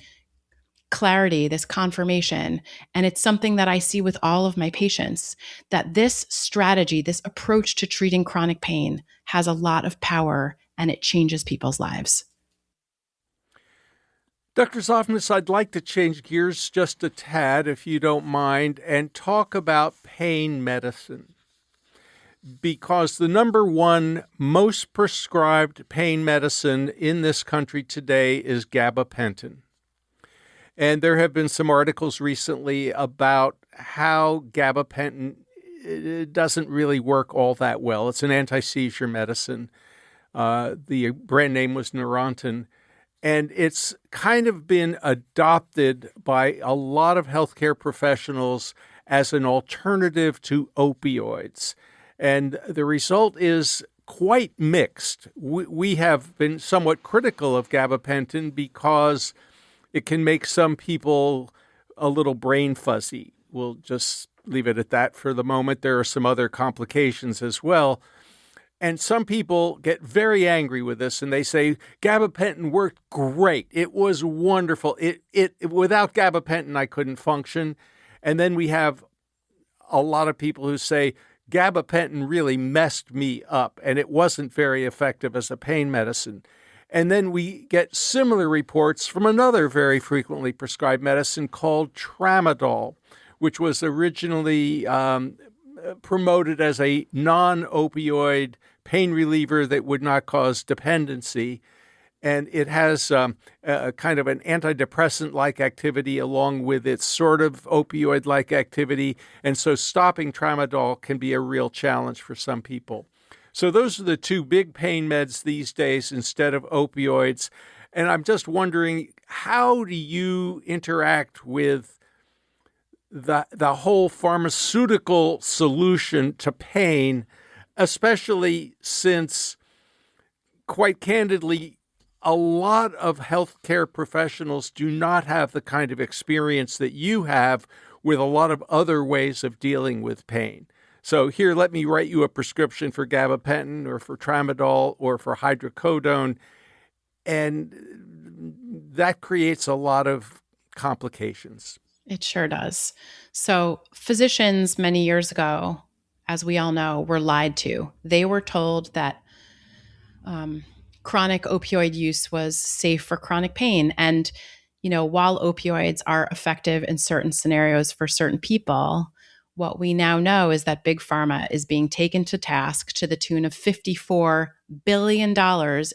clarity, this confirmation. And it's something that I see with all of my patients, that this strategy, this approach to treating chronic pain has a lot of power and it changes people's lives. Dr. Zofnas, I'd like to change gears just a tad, if you don't mind, and talk about pain medicine. Because the number one most prescribed pain medicine in this country today is gabapentin. And there have been some articles recently about how gabapentin doesn't really work all that well. It's an anti-seizure medicine. The brand name was Neurontin. And it's kind of been adopted by a lot of healthcare professionals as an alternative to opioids. And the result is quite mixed. We have been somewhat critical of gabapentin because it can make some people a little brain fuzzy. We'll just leave it at that for the moment. There are some other complications as well. And some people get very angry with this and they say, gabapentin worked great. It was wonderful. Without gabapentin, I couldn't function. And then we have a lot of people who say, gabapentin really messed me up and it wasn't very effective as a pain medicine. And then we get similar reports from another very frequently prescribed medicine called tramadol, which was originally promoted as a non-opioid pain reliever that would not cause dependency. And it has a kind of an antidepressant-like activity along with its sort of opioid-like activity. And so stopping tramadol can be a real challenge for some people. So those are the two big pain meds these days instead of opioids. And I'm just wondering, how do you interact with the whole pharmaceutical solution to pain, especially since, quite candidly, a lot of healthcare professionals do not have the kind of experience that you have with a lot of other ways of dealing with pain. So here, let me write you a prescription for gabapentin or for tramadol or for hydrocodone. And that creates a lot of complications. It sure does. So physicians many years ago, as we all know, were lied to. They were told that chronic opioid use was safe for chronic pain. And, while opioids are effective in certain scenarios for certain people, what we now know is that Big Pharma is being taken to task to the tune of $54 billion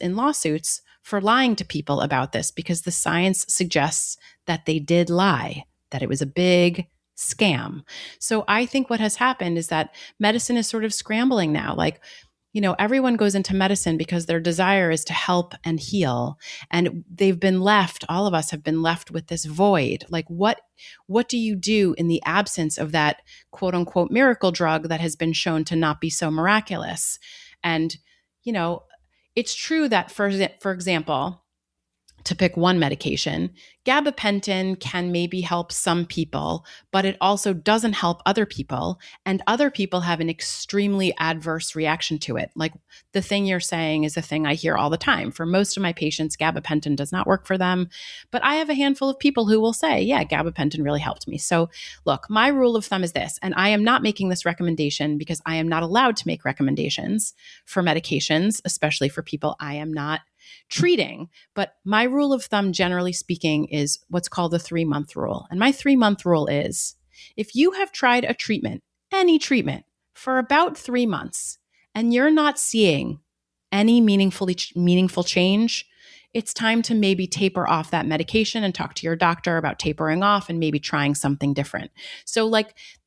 in lawsuits for lying to people about this, because the science suggests that they did lie, that it was a big scam. So I think what has happened is that medicine is sort of scrambling now. Like, everyone goes into medicine because their desire is to help and heal. And they've been left, all of us have been left with this void. Like, what do you do in the absence of that quote unquote miracle drug that has been shown to not be so miraculous? And, it's true that, for example, to pick one medication, gabapentin can maybe help some people, but it also doesn't help other people. And other people have an extremely adverse reaction to it. Like the thing you're saying is a thing I hear all the time. For most of my patients, gabapentin does not work for them. But I have a handful of people who will say, yeah, gabapentin really helped me. So look, my rule of thumb is this, and I am not making this recommendation because I am not allowed to make recommendations for medications, especially for people I am not treating. But my rule of thumb, generally speaking, is what's called the 3-month rule. And my 3-month rule is, if you have tried a treatment, any treatment, for about 3 months, and you're not seeing any meaningful change, it's time to maybe taper off that medication and talk to your doctor about tapering off and maybe trying something different. So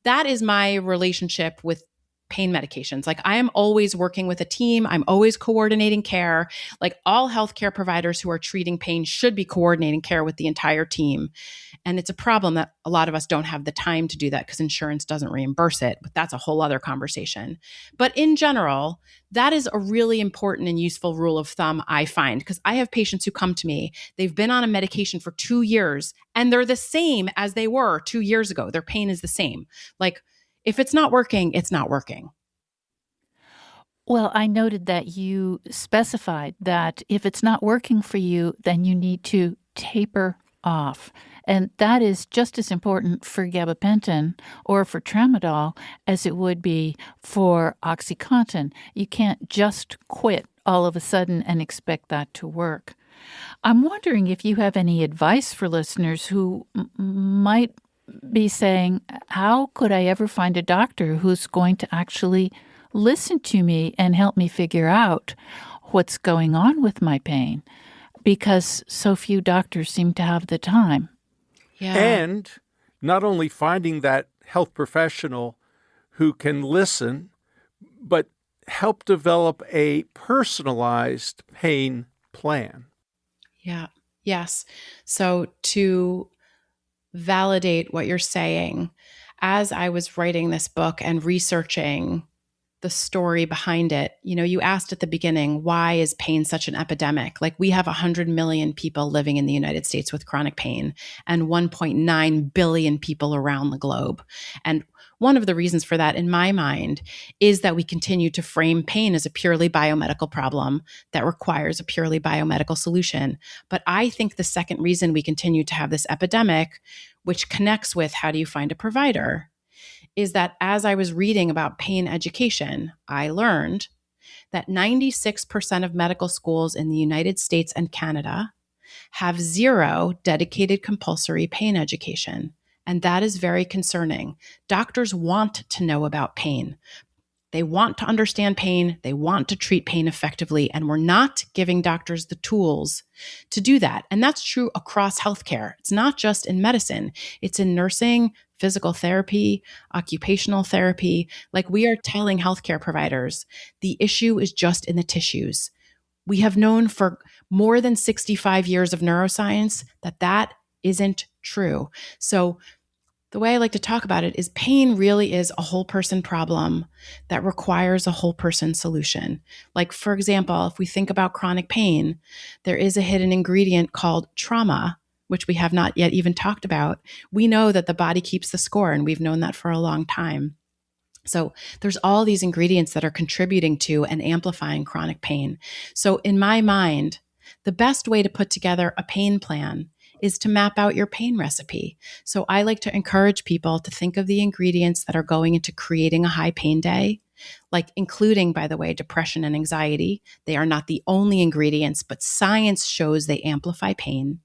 that is my relationship with pain medications. Like I am always working with a team. I'm always coordinating care. Like all healthcare providers who are treating pain should be coordinating care with the entire team. And it's a problem that a lot of us don't have the time to do that because insurance doesn't reimburse it. But that's a whole other conversation. But in general, that is a really important and useful rule of thumb, I find, because I have patients who come to me, they've been on a medication for 2 years and they're the same as they were 2 years ago. Their pain is the same. Like, if it's not working, it's not working. Well, I noted that you specified that if it's not working for you, then you need to taper off. And that is just as important for gabapentin or for tramadol as it would be for OxyContin. You can't just quit all of a sudden and expect that to work. I'm wondering if you have any advice for listeners who might be saying, how could I ever find a doctor who's going to actually listen to me and help me figure out what's going on with my pain? Because so few doctors seem to have the time. Yeah. And not only finding that health professional who can listen, but help develop a personalized pain plan. Yeah. Yes. So to validate what you're saying, as I was writing this book and researching the story behind it, you asked at the beginning, why is pain such an epidemic? Like we have 100 million people living in the United States with chronic pain and 1.9 billion people around the globe. And one of the reasons for that, in my mind, is that we continue to frame pain as a purely biomedical problem that requires a purely biomedical solution. But I think the second reason we continue to have this epidemic, which connects with how do you find a provider, is that as I was reading about pain education, I learned that 96% of medical schools in the United States and Canada have 0 dedicated compulsory pain education. And that is very concerning. Doctors want to know about pain. They want to understand pain. They want to treat pain effectively. And we're not giving doctors the tools to do that. And that's true across healthcare. It's not just in medicine. It's in nursing, physical therapy, occupational therapy. Like we are telling healthcare providers, the issue is just in the tissues. We have known for more than 65 years of neuroscience that isn't true. So the way I like to talk about it is pain really is a whole person problem that requires a whole person solution. Like, for example, if we think about chronic pain, there is a hidden ingredient called trauma, which we have not yet even talked about. We know that the body keeps the score, and we've known that for a long time. So there's all these ingredients that are contributing to and amplifying chronic pain. So in my mind, the best way to put together a pain plan is to map out your pain recipe. So I like to encourage people to think of the ingredients that are going into creating a high pain day, like including, by the way, depression and anxiety. They are not the only ingredients, but science shows they amplify pain,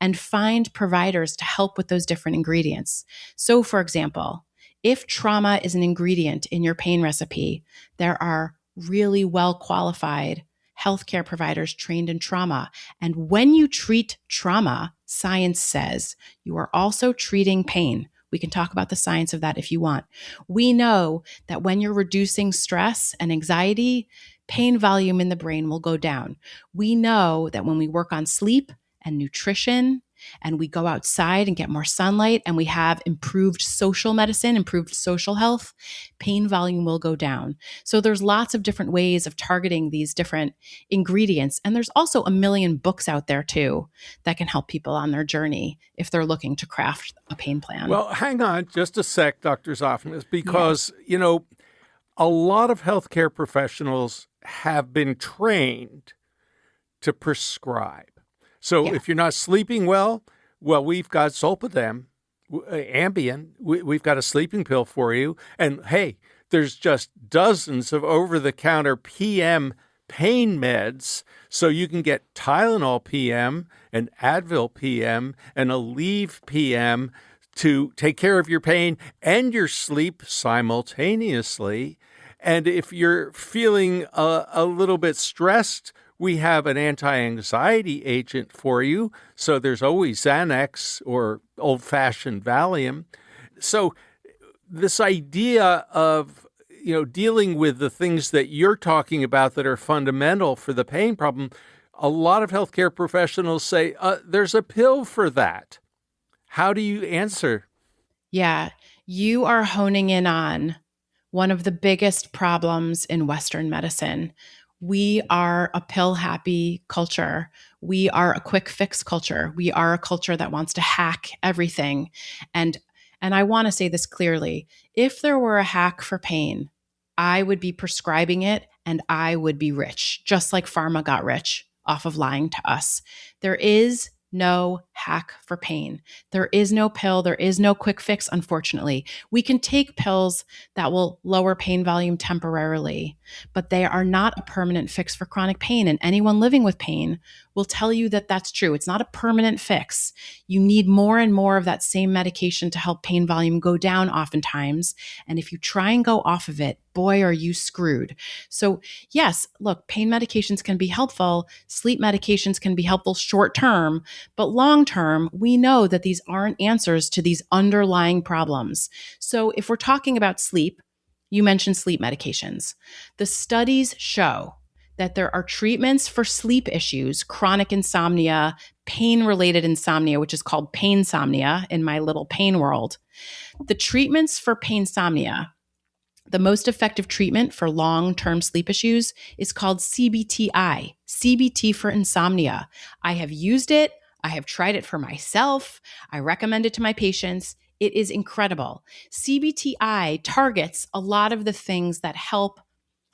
and find providers to help with those different ingredients. So for example, if trauma is an ingredient in your pain recipe, there are really well qualified healthcare providers trained in trauma. And when you treat trauma, science says you are also treating pain. We can talk about the science of that if you want. We know that when you're reducing stress and anxiety, pain volume in the brain will go down. We know that when we work on sleep and nutrition, and we go outside and get more sunlight, and we have improved social medicine, improved social health, pain volume will go down. So there's lots of different ways of targeting these different ingredients. And there's also a million books out there too that can help people on their journey if they're looking to craft a pain plan. Well, hang on just a sec, Dr. Zoffman, because, a lot of healthcare professionals have been trained to prescribe. So if you're not sleeping well, we've got Zolpidem, Ambien. We've got a sleeping pill for you. And hey, there's just dozens of over-the-counter PM pain meds. So you can get Tylenol PM and Advil PM and Aleve PM to take care of your pain and your sleep simultaneously. And if you're feeling a little bit stressed, we have an anti-anxiety agent for you. So there's always Xanax or old-fashioned Valium. So this idea of, dealing with the things that you're talking about that are fundamental for the pain problem, a lot of healthcare professionals say, there's a pill for that. How do you answer? Yeah, you are honing in on one of the biggest problems in Western medicine. We are a pill happy culture. We are a quick fix culture. We are a culture that wants to hack everything. And I want to say this clearly. If there were a hack for pain, I would be prescribing it and I would be rich, just like pharma got rich off of lying to us. There is no hack for pain. There is no pill. There is no quick fix, unfortunately. We can take pills that will lower pain volume temporarily, but they are not a permanent fix for chronic pain. And anyone living with pain will tell you that that's true. It's not a permanent fix. You need more and more of that same medication to help pain volume go down oftentimes. And if you try and go off of it, boy, are you screwed. So yes, look, pain medications can be helpful. Sleep medications can be helpful short term, but long term, we know that these aren't answers to these underlying problems. So if we're talking about sleep, you mentioned sleep medications. The studies show that there are treatments for sleep issues, chronic insomnia, pain-related insomnia, which is called painsomnia in my little pain world. The treatments for painsomnia, the most effective treatment for long-term sleep issues is called CBTI, CBT for insomnia. I have used it. I have tried it for myself. I recommend it to my patients. It is incredible. CBTI targets a lot of the things that help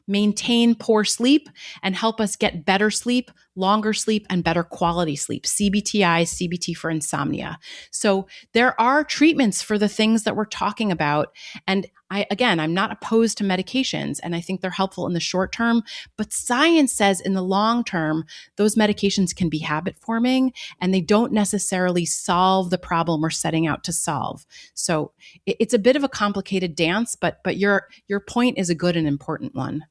maintain poor sleep and help us get better sleep, longer sleep, and better quality sleep. CBTI, CBT for insomnia. So there are treatments for the things that we're talking about. And I'm not opposed to medications, and I think they're helpful in the short term, but science says in the long term, those medications can be habit forming and they don't necessarily solve the problem we're setting out to solve. So it's a bit of a complicated dance, but your point is a good and important one.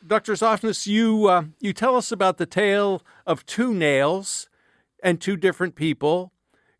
Dr. Zofnas, you tell us about the tale of two nails and two different people.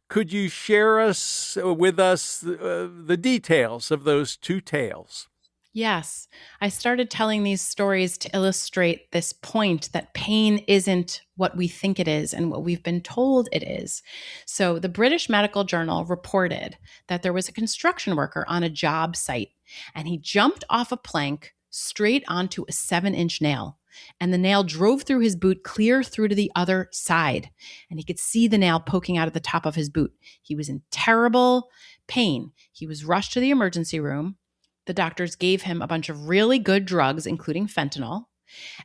Could you share with us the details of those two tales? Yes. I started telling these stories to illustrate this point that pain isn't what we think it is and what we've been told it is. So the British Medical Journal reported that there was a construction worker on a job site, and he jumped off a plank straight onto a 7-inch nail. And the nail drove through his boot clear through to the other side. And he could see the nail poking out of the top of his boot. He was in terrible pain. He was rushed to the emergency room. The doctors gave him a bunch of really good drugs, including fentanyl.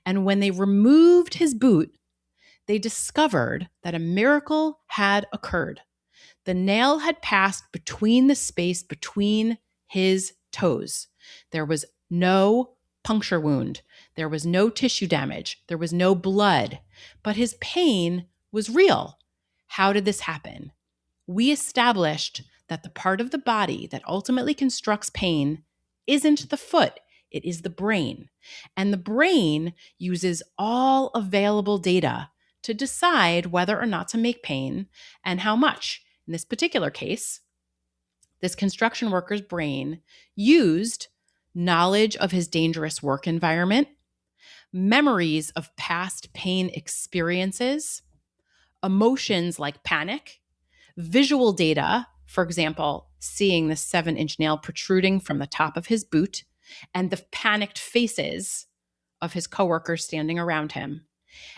And when they removed his boot, they discovered that a miracle had occurred. The nail had passed between the space between his toes. There was no puncture wound. There was no tissue damage. There was no blood. But his pain was real. How did this happen? We established that the part of the body that ultimately constructs pain isn't the foot, it is the brain. And the brain uses all available data to decide whether or not to make pain and how much. In this particular case, this construction worker's brain used knowledge of his dangerous work environment, memories of past pain experiences, emotions like panic, visual data, for example, seeing the 7-inch nail protruding from the top of his boot, and the panicked faces of his coworkers standing around him.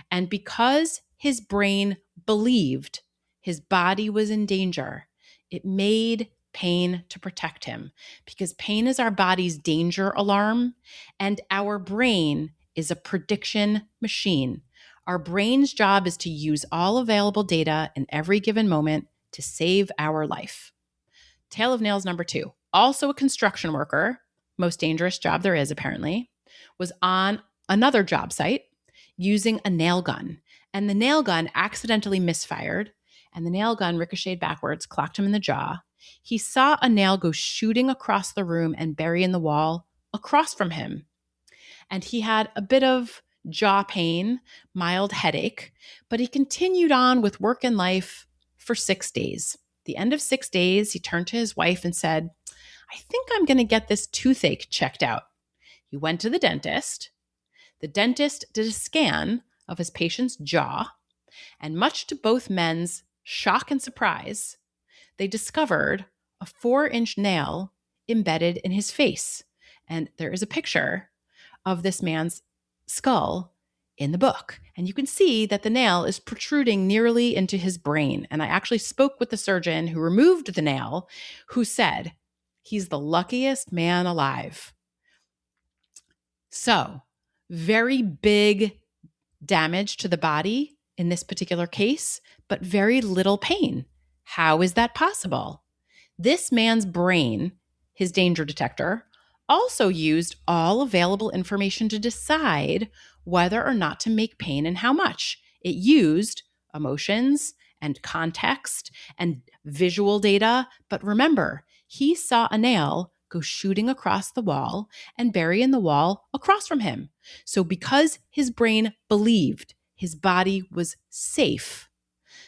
And because his brain believed his body was in danger, it made pain to protect him, because pain is our body's danger alarm, and our brain is a prediction machine. Our brain's job is to use all available data in every given moment to save our life. Tale of nails number 2. Also a construction worker, most dangerous job there is apparently, was on another job site using a nail gun. And the nail gun accidentally misfired, and the nail gun ricocheted backwards, clocked him in the jaw. He saw a nail go shooting across the room and bury in the wall across from him. And he had a bit of jaw pain, mild headache, but he continued on with work and life for 6 days. At the end of 6 days, he turned to his wife and said, I think I'm going to get this toothache checked out. He went to the dentist. The dentist did a scan of his patient's jaw, and much to both men's shock and surprise, they discovered a 4-inch nail embedded in his face. And there is a picture of this man's skull in the book. And you can see that the nail is protruding nearly into his brain. And I actually spoke with the surgeon who removed the nail, who said, he's the luckiest man alive. So, very big damage to the body in this particular case, but very little pain. How is that possible? This man's brain, his danger detector, also used all available information to decide whether or not to make pain and how much. It used emotions and context and visual data. But remember, he saw a nail go shooting across the wall and bury in the wall across from him. So because his brain believed his body was safe,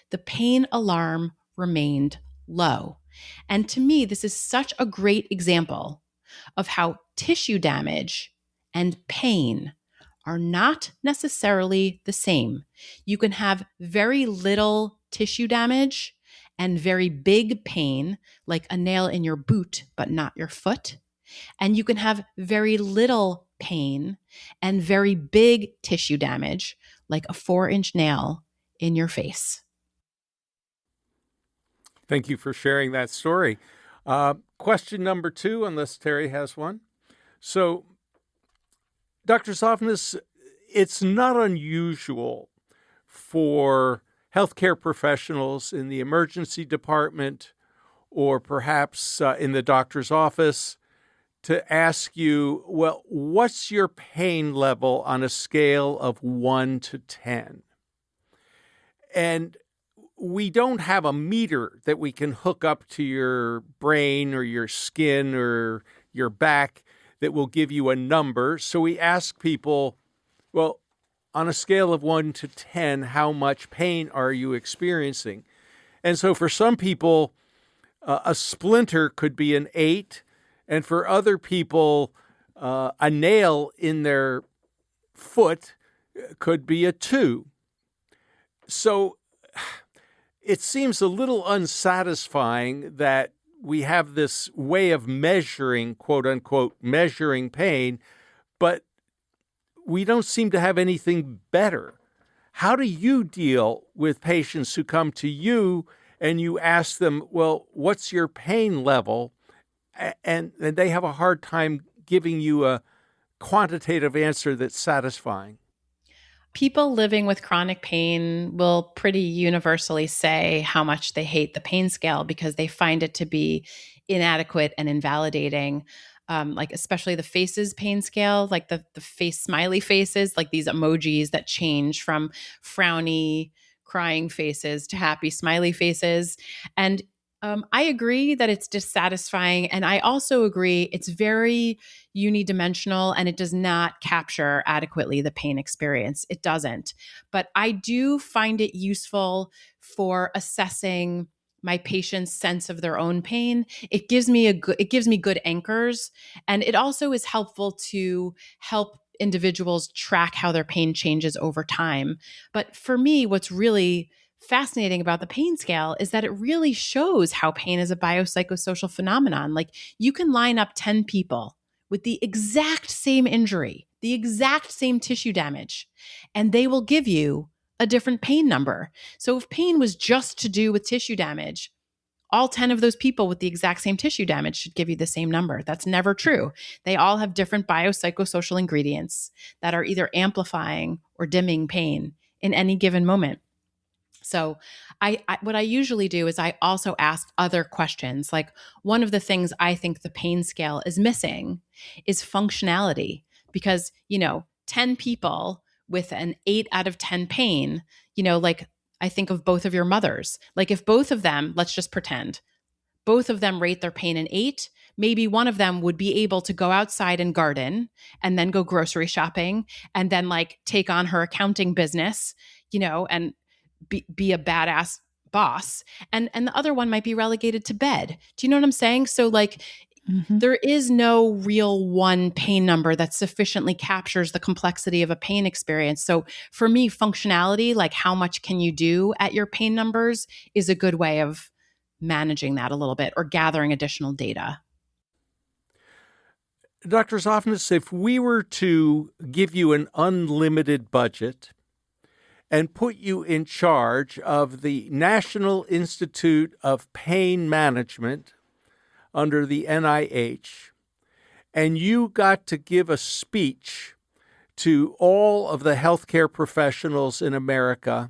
the pain alarm remained low. And to me, this is such a great example of how tissue damage and pain are not necessarily the same. You can have very little tissue damage and very big pain, like a nail in your boot, but not your foot. And you can have very little pain and very big tissue damage, like a 4-inch nail in your face. Thank you for sharing that story. Question number 2, unless Terry has one. So, Dr. Sofness, it's not unusual for healthcare professionals in the emergency department or perhaps in the doctor's office to ask you, well, what's your pain level on a scale of 1 to 10? And we don't have a meter that we can hook up to your brain or your skin or your back that will give you a number. So we ask people, well, on a scale of 1 to 10, how much pain are you experiencing? And so for some people, a splinter could be an 8. And for other people, a nail in their foot could be a 2. So it seems a little unsatisfying that we have this way of measuring, quote unquote, measuring pain, but we don't seem to have anything better. How do you deal with patients who come to you and you ask them, well, what's your pain level? And they have a hard time giving you a quantitative answer that's satisfying. People living with chronic pain will pretty universally say how much they hate the pain scale because they find it to be inadequate and invalidating. Like especially the faces pain scale, like the face smiley faces, like these emojis that change from frowny, crying faces to happy smiley faces. And I agree that it's dissatisfying. And I also agree it's very unidimensional and it does not capture adequately the pain experience. It doesn't. But I do find it useful for assessing my patient's sense of their own pain. It gives me good anchors. And it also is helpful to help individuals track how their pain changes over time. But for me, what's really fascinating about the pain scale is that it really shows how pain is a biopsychosocial phenomenon. Like you can line up 10 people with the exact same injury, the exact same tissue damage, and they will give you a different pain number. So if pain was just to do with tissue damage, all 10 of those people with the exact same tissue damage should give you the same number. That's never true. They all have different biopsychosocial ingredients that are either amplifying or dimming pain in any given moment. So what I usually do is I also ask other questions. Like one of the things I think the pain scale is missing is functionality because, 10 people with an 8 out of 10 pain, like I think of both of your mothers. Like if both of them, let's just pretend, both of them rate their pain an 8, maybe one of them would be able to go outside and garden and then go grocery shopping and then like take on her accounting business, and be a badass boss. And the other one might be relegated to bed. Do you know what I'm saying? So like There is no real one pain number that sufficiently captures the complexity of a pain experience. So for me, functionality, like how much can you do at your pain numbers, is a good way of managing that a little bit or gathering additional data. Dr. Zofnas, if we were to give you an unlimited budget and put you in charge of the National Institute of Pain Management under the NIH, and you got to give a speech to all of the healthcare professionals in America,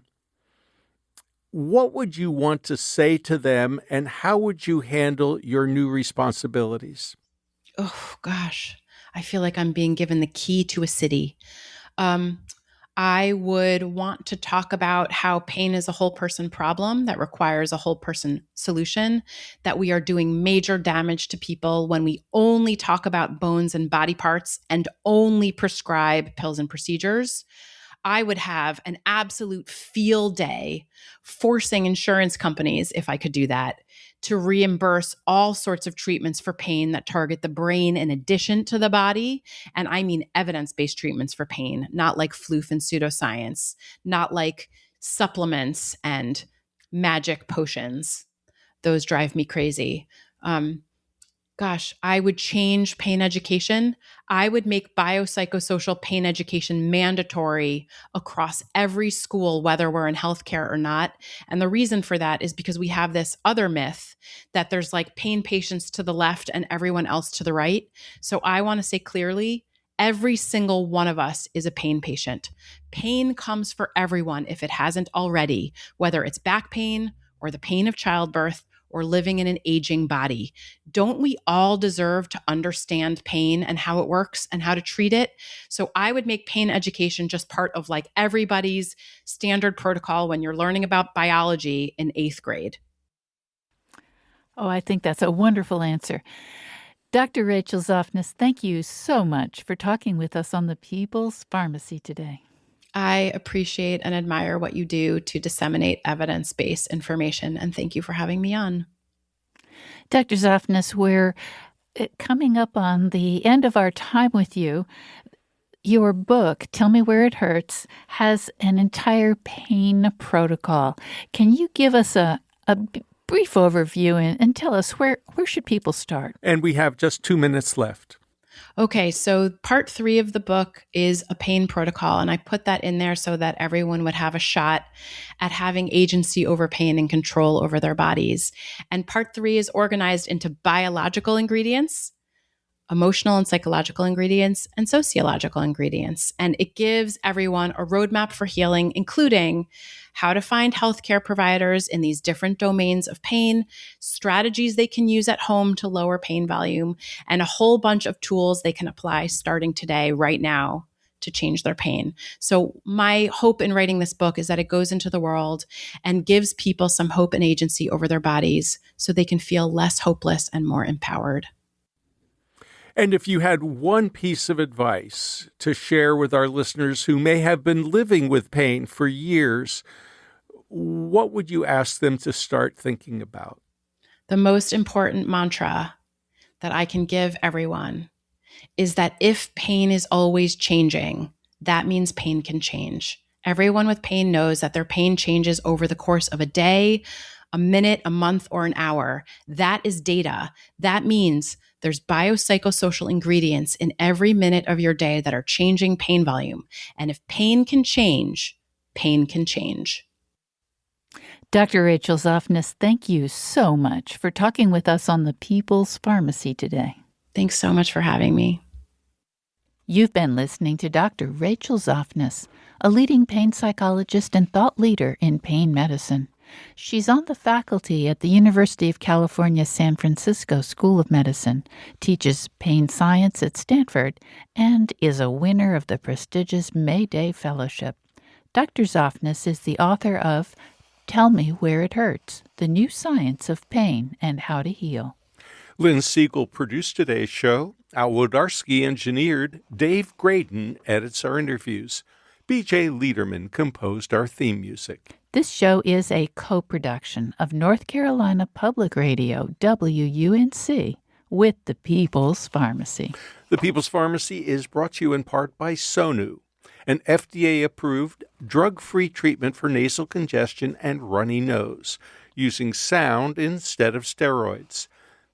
what would you want to say to them, and how would you handle your new responsibilities? Oh, gosh. I feel like I'm being given the key to a city. I would want to talk about how pain is a whole person problem that requires a whole person solution, that we are doing major damage to people when we only talk about bones and body parts and only prescribe pills and procedures. I would have an absolute field day forcing insurance companies, if I could do that, to reimburse all sorts of treatments for pain that target the brain in addition to the body. And I mean evidence-based treatments for pain, not like floof and pseudoscience, not like supplements and magic potions. Those drive me crazy. I would change pain education. I would make biopsychosocial pain education mandatory across every school, whether we're in healthcare or not. And the reason for that is because we have this other myth that there's like pain patients to the left and everyone else to the right. So I want to say clearly, every single one of us is a pain patient. Pain comes for everyone if it hasn't already, whether it's back pain or the pain of childbirth or living in an aging body. Don't we all deserve to understand pain and how it works and how to treat it? So I would make pain education just part of like everybody's standard protocol when you're learning about biology in 8th grade. Oh, I think that's a wonderful answer. Dr. Rachel Zofnas, thank you so much for talking with us on the People's Pharmacy today. I appreciate and admire what you do to disseminate evidence-based information, and thank you for having me on. Dr. Zofnas, we're coming up on the end of our time with you. Your book, Tell Me Where It Hurts, has an entire pain protocol. Can you give us a brief overview and tell us where should people start? And we have just 2 minutes left. Okay, so part 3 of the book is a pain protocol, and I put that in there so that everyone would have a shot at having agency over pain and control over their bodies. And part 3 is organized into biological ingredients, emotional and psychological ingredients, and sociological ingredients. And it gives everyone a roadmap for healing, including how to find healthcare providers in these different domains of pain, strategies they can use at home to lower pain volume, and a whole bunch of tools they can apply starting today, right now, to change their pain. So my hope in writing this book is that it goes into the world and gives people some hope and agency over their bodies so they can feel less hopeless and more empowered. And if you had one piece of advice to share with our listeners who may have been living with pain for years, what would you ask them to start thinking about? The most important mantra that I can give everyone is that if pain is always changing, that means pain can change. Everyone with pain knows that their pain changes over the course of a day, a minute, a month, or an hour. That is data. That means there's biopsychosocial ingredients in every minute of your day that are changing pain volume. And if pain can change, pain can change. Dr. Rachel Zofnas, thank you so much for talking with us on the People's Pharmacy today. Thanks so much for having me. You've been listening to Dr. Rachel Zofnas, a leading pain psychologist and thought leader in pain medicine. She's on the faculty at the University of California, San Francisco School of Medicine, teaches pain science at Stanford, and is a winner of the prestigious May Day Fellowship. Dr. Zofnas is the author of Tell Me Where It Hurts, The New Science of Pain and How to Heal. Lynn Siegel produced today's show. Al Wodarski engineered. Dave Graydon edits our interviews. B.J. Liederman composed our theme music. This show is a co-production of North Carolina Public Radio, WUNC, with the People's Pharmacy. The People's Pharmacy is brought to you in part by Sonu, an FDA-approved, drug-free treatment for nasal congestion and runny nose, using sound instead of steroids.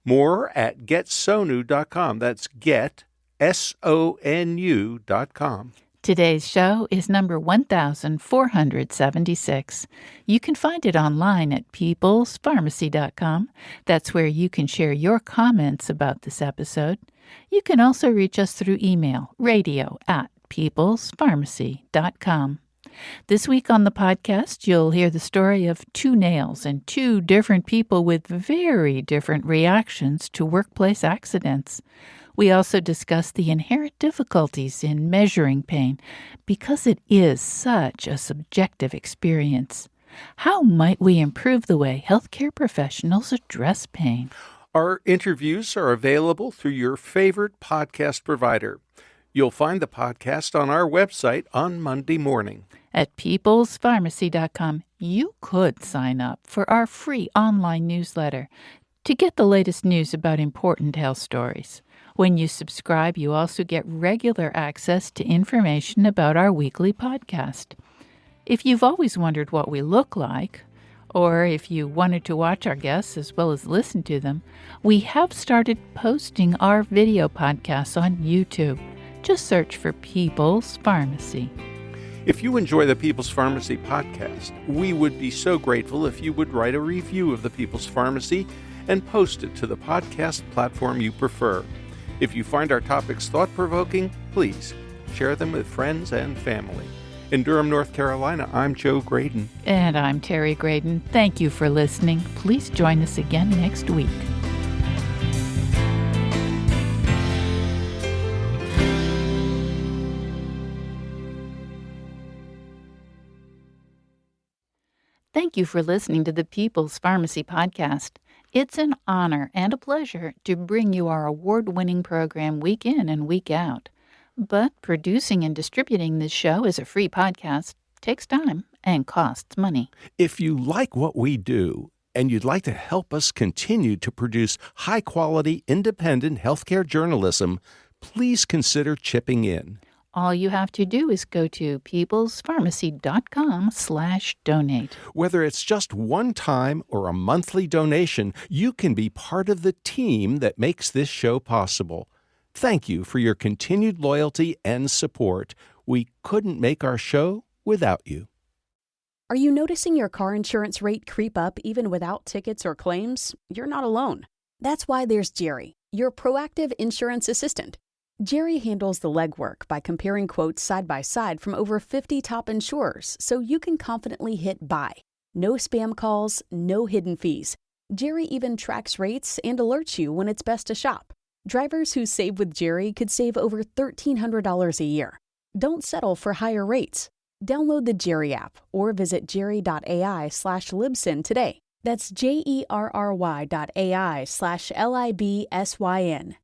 More at getsonu.com. That's get, SONU.com. Today's show is number 1476. You can find it online at peoplespharmacy.com. That's where you can share your comments about this episode. You can also reach us through email, radio@peoplespharmacy.com. This week on the podcast, you'll hear the story of two nails and two different people with very different reactions to workplace accidents. We also discuss the inherent difficulties in measuring pain because it is such a subjective experience. How might we improve the way healthcare professionals address pain? Our interviews are available through your favorite podcast provider. You'll find the podcast on our website on Monday morning. At peoplespharmacy.com, you could sign up for our free online newsletter to get the latest news about important health stories. When you subscribe, you also get regular access to information about our weekly podcast. If you've always wondered what we look like, or if you wanted to watch our guests as well as listen to them, we have started posting our video podcasts on YouTube. Just search for People's Pharmacy. If you enjoy the People's Pharmacy podcast, we would be so grateful if you would write a review of the People's Pharmacy and post it to the podcast platform you prefer. If you find our topics thought-provoking, please share them with friends and family. In Durham, North Carolina, I'm Joe Graydon. And I'm Terry Graydon. Thank you for listening. Please join us again next week. Thank you for listening to the People's Pharmacy podcast. It's an honor and a pleasure to bring you our award-winning program week in and week out. But producing and distributing this show as a free podcast takes time and costs money. If you like what we do and you'd like to help us continue to produce high-quality, independent healthcare journalism, please consider chipping in. All you have to do is go to peoplespharmacy.com/donate. Whether it's just one time or a monthly donation, you can be part of the team that makes this show possible. Thank you for your continued loyalty and support. We couldn't make our show without you. Are you noticing your car insurance rate creep up even without tickets or claims? You're not alone. That's why there's Jerry, your proactive insurance assistant. Jerry handles the legwork by comparing quotes side by side from over 50 top insurers so you can confidently hit buy. No spam calls, no hidden fees. Jerry even tracks rates and alerts you when it's best to shop. Drivers who save with Jerry could save over $1,300 a year. Don't settle for higher rates. Download the Jerry app or visit jerry.ai/libsyn today. That's jerry.ai/libsyn.